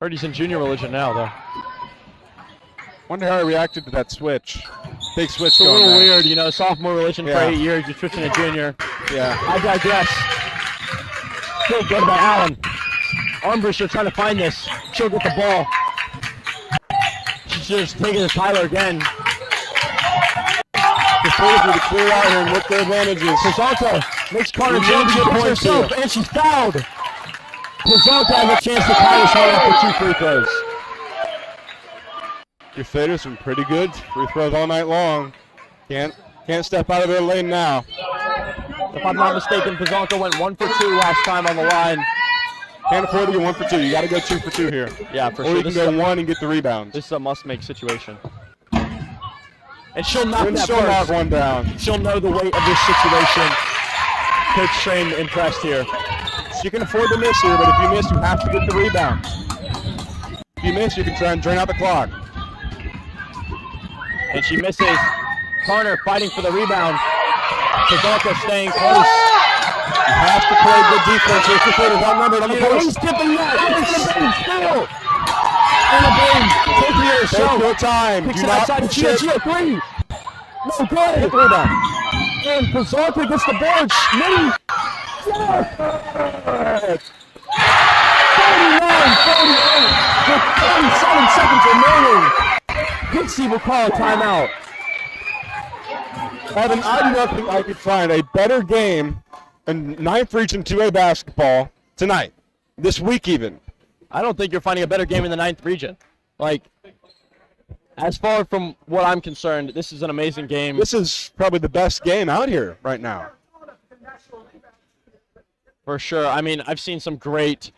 Heard he's in junior religion now, though. Wonder how he reacted to that switch. Big switch It's a going little there. weird, you know, sophomore religion for Yeah. 8 years, you're switching to junior. Yeah. I digress. Still good by Allen. Armbruster trying to find this. She'll get the ball. She's just taking it to Tyler again. Just waiting to clear out here and look their advantages. Pizanto makes Carter She Jones needs get to point herself, to. and she's fouled. Pizanto has a chance to tie this one up for 2 free throws. Crusaders been pretty good. Free throws all night long. Can't step out of their lane now. If I'm not mistaken, Pizanto went 1 for 2 last time on the line. Can't afford to get 1 for 2. You got to go 2 for 2 here. Yeah, for Or sure. you can This go is, 1 and get the rebound. this is a must-make situation. And she'll knock And that she'll knock first. one down. She'll know the weight of this situation. Coach Strain impressed here. She can afford to miss here, but if you miss, you have to get the rebound. If you miss, you can try and drain out the clock. And she misses. Carter fighting for the rebound. Pizanto staying close. You have to play good defense. Your Crusaders outnumbered on the He's post. tipping that. Into the beam. Steal. And the beam. Taking it Take herself. your time. Kicks Do it not outside to Chia. chip. Chia, 3. No good. Get the rebound. And Pizanto gets the board. Schmitty. Yes. 49-48 with 37 seconds remaining. Dixie will call a timeout. Evan, I do not think I could find a better game in 9th Region 2A basketball tonight, this week even. I don't think you're finding a better game in the 9th region. Like, as far from what I'm concerned, this is an amazing game. This is probably the best game out here right now. For sure. I mean, I've seen some great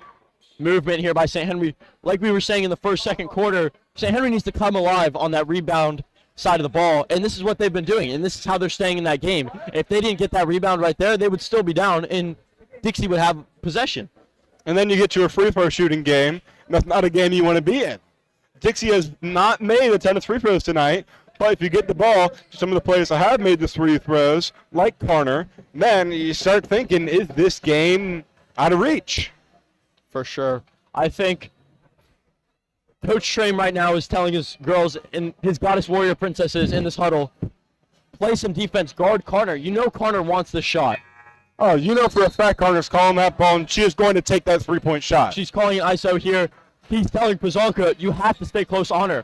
movement here by St. Henry. Like we were saying in the first, second quarter, St. Henry needs to come alive on that rebound side of the ball, and this is what they've been doing, and this is how they're staying in that game. If they didn't get that rebound right there, they would still be down, and Dixie would have possession. And then you get to a free throw shooting game. That's not a game you want to be in. Dixie has not made a ton of free throws tonight, but if you get the ball to some of the players that have made the free throws, like Carter, then you start thinking, is this game out of reach? For sure. I think Coach Strain right now is telling his girls and his Goddess Warrior Princesses in this huddle, play some defense, guard Carter. You know Carter wants this shot. Oh, you know for a fact Carter's calling that ball, and she is going to take that three-point shot. She's calling an ISO here. He's telling Pizanto, you have to stay close on her.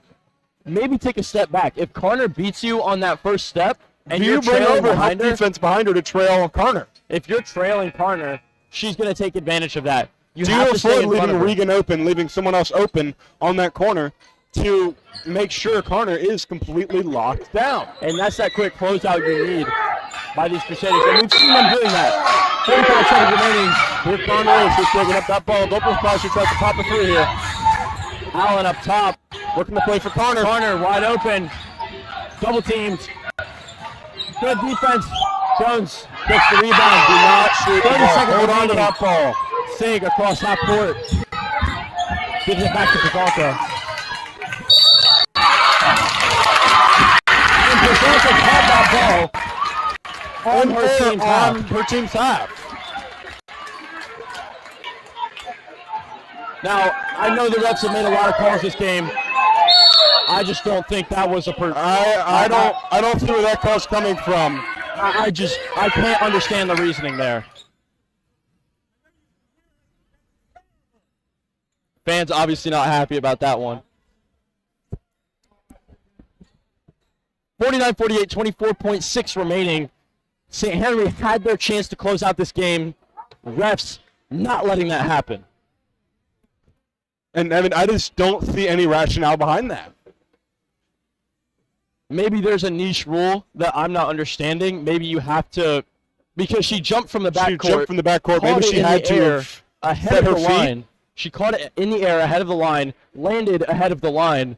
Maybe take a step back. If Carter beats you on that first step, and you you're bring trailing over behind help her, defense behind her to trail Carter. if you're trailing Carter, she's going to take advantage of that. You Do have you to stay avoid in front leaving of her. Regan open, leaving someone else open on that corner to make sure Carter is completely locked down? And that's that quick closeout you need by these Crusaders. And we've seen them doing that. 45 seconds remaining. Here Carter is just taking up that ball. Don't be surprised she tries to pop it through here. Allen up top. Looking to play for Carter. Carter wide open. Double teamed. Good defense. Jones gets the rebound. Do not shoot. 30 seconds Hold on to remaining. that ball. Sig across half court. Gives it back to Pizanto. And Pizanto caught that ball on her team's half. Her team's half. Now, I know the refs have made a lot of calls this game. I just don't think that was a I don't see where that call's coming from. I can't understand the reasoning there. Fans obviously not happy about that one. 49-48, 24.6 remaining. St. Henry had their chance to close out this game. Refs not letting that happen. And I just don't see any rationale behind that. Maybe there's a niche rule that I'm not understanding. Maybe you have to Because she jumped from the She backcourt. jumped from the backcourt. caught Maybe it she in had the to air have ahead set of her the feet. line. She caught it in the air ahead of the line, landed ahead of the line.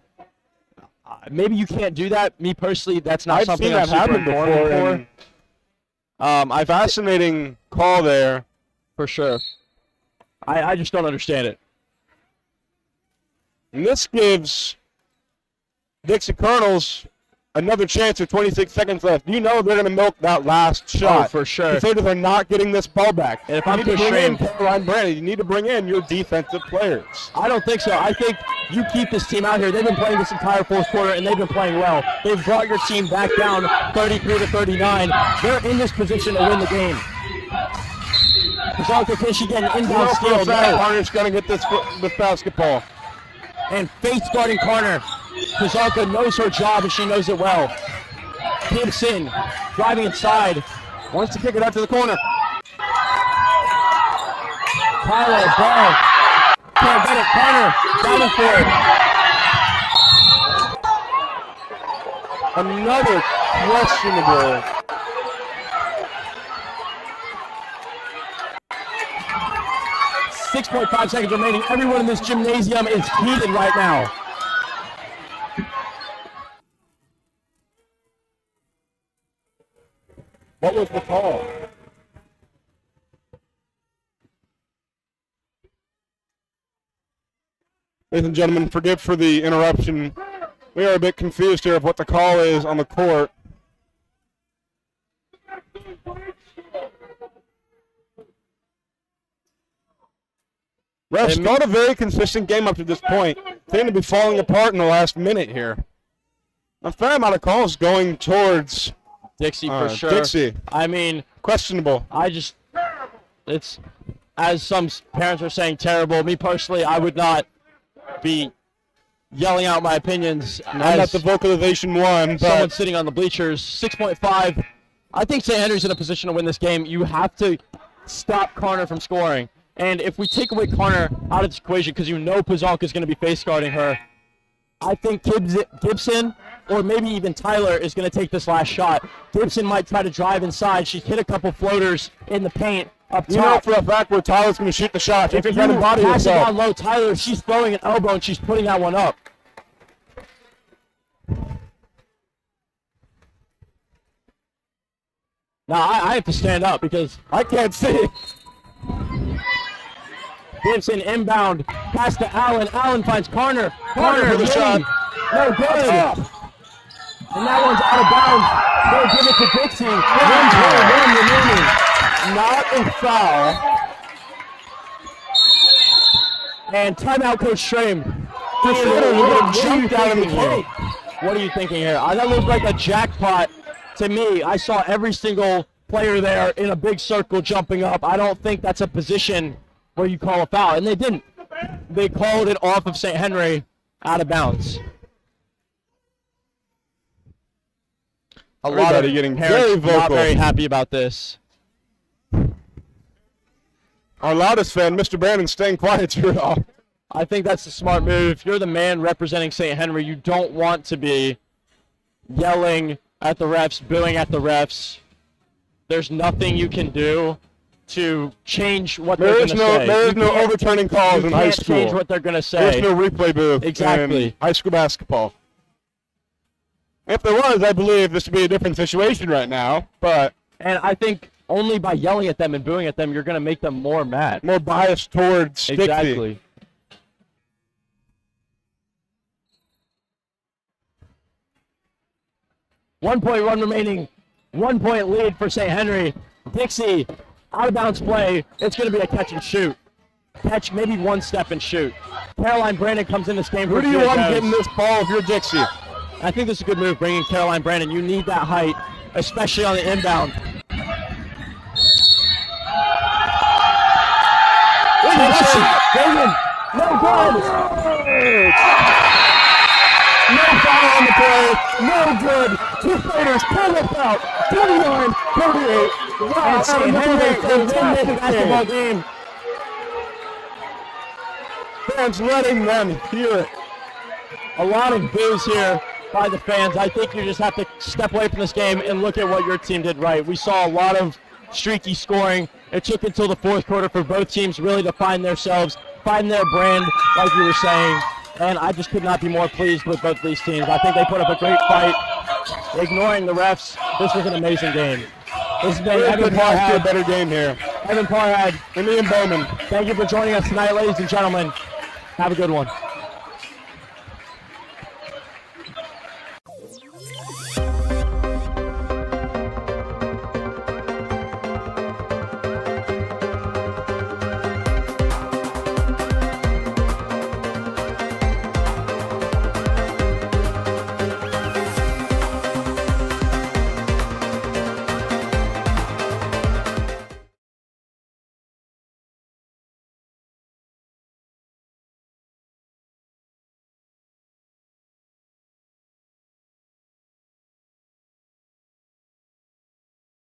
Maybe you can't do that. Me personally, that's not I've something seen I'm that super happen informed before. for. And fascinating call there. For sure. I just don't understand it. And this gives Dixie Colonels another chance with 26 seconds left. You know they're going to milk that last shot. Oh, for sure. Crusaders are not getting this ball back. And if you I'm need to bring in Coach Caroline Brandon, you need to bring in your defensive players. I don't think so. I think you keep this team out here. They've been playing this entire fourth quarter, and they've been playing well. They've brought your team back down 33-39. They're in this position to win the game. Kazalka, can she get an inbound steal? No. Carter's going to get this basketball. And Faith guarding Carter. Kazalka knows her job, and she knows it well. Gibson driving inside. Wants to kick it out to the corner. Tyler, ball. Can't get it. Carter diving for it. Another questionable. 6.5 seconds remaining. Everyone in this gymnasium is heated right now. What was the call? Ladies and gentlemen, forgive for the interruption. We are a bit confused here of what the call is on the court. Refs, not a very consistent game up to this point. They seem to be falling apart in the last minute here. A fair amount of calls going towards Dixie for sure. Dixie. I mean, questionable. It's, as some parents are saying, terrible. Me personally, I would not be yelling out my opinions. Not the vocalization one, but someone sitting on the bleachers. 6.5. I think St. Henry's in a position to win this game. You have to stop Carter from scoring. And if we take away Carter out of this equation, because you know Pazalka is going to be face guarding her, I think Gibson or maybe even Tyler is going to take this last shot. Gibson might try to drive inside. She's hit a couple floaters in the paint up top. You know for a fact where Tyler's going to shoot the shot. If you pass it down low, Tyler, she's throwing an elbow and she's putting that one up. Now, I have to stand up because I can't see. Gibson inbound, pass to Allen. Allen finds Carter. Carter for the shot. No good. And that one's out of bounds. They'll give it to Dixie. 1 remaining. Not a foul. And timeout, Coach Schramm. Jumped out of the game. What are you thinking here? That looked like a jackpot to me. I saw every single player there in a big circle jumping up. I don't think that's a position where you call a foul, and they didn't. They called it off of St. Henry out of bounds. A lot of getting parents very vocal. not very happy about this. Our loudest fan, Mr. Brandon, staying quiet through it all. I think that's the smart move. If you're the man representing St. Henry, you don't want to be yelling at the refs, booing at the refs. There's nothing you can do to change what they're going to say. There is no overturning calls in high school. You can't change what they're going to say. There's no replay booth Exactly. in high school basketball. If there was, I believe this would be a different situation right now. But and I think only by yelling at them and booing at them, you're going to make them more mad. More biased towards Dixie. Exactly. .1 remaining. 1 point lead for St. Henry. Dixie, out of bounds play. It's going to be a catch and shoot. Catch, maybe one step and shoot. Caroline Brandon comes in this game. Who do you want getting this ball if you're Dixie? I think this is a good move, bringing Caroline Brandon. You need that height, especially on the inbound. No good. No foul on the play. No good. Two players pull us out. 29-38. Wow, St. Henry can win this basketball game. Fans letting them hear it. A lot of boos here by the fans. I think you just have to step away from this game and look at what your team did right. We saw a lot of streaky scoring. It took until the fourth quarter for both teams really to find themselves, find their brand, like you were saying. And I just could not be more pleased with both these teams. I think they put up a great fight, ignoring the refs. This was an amazing game. This has been Evan Parhad. A better game here. Evan Parhad and Ian Bowman. Thank you for joining us tonight, ladies and gentlemen. Have a good one.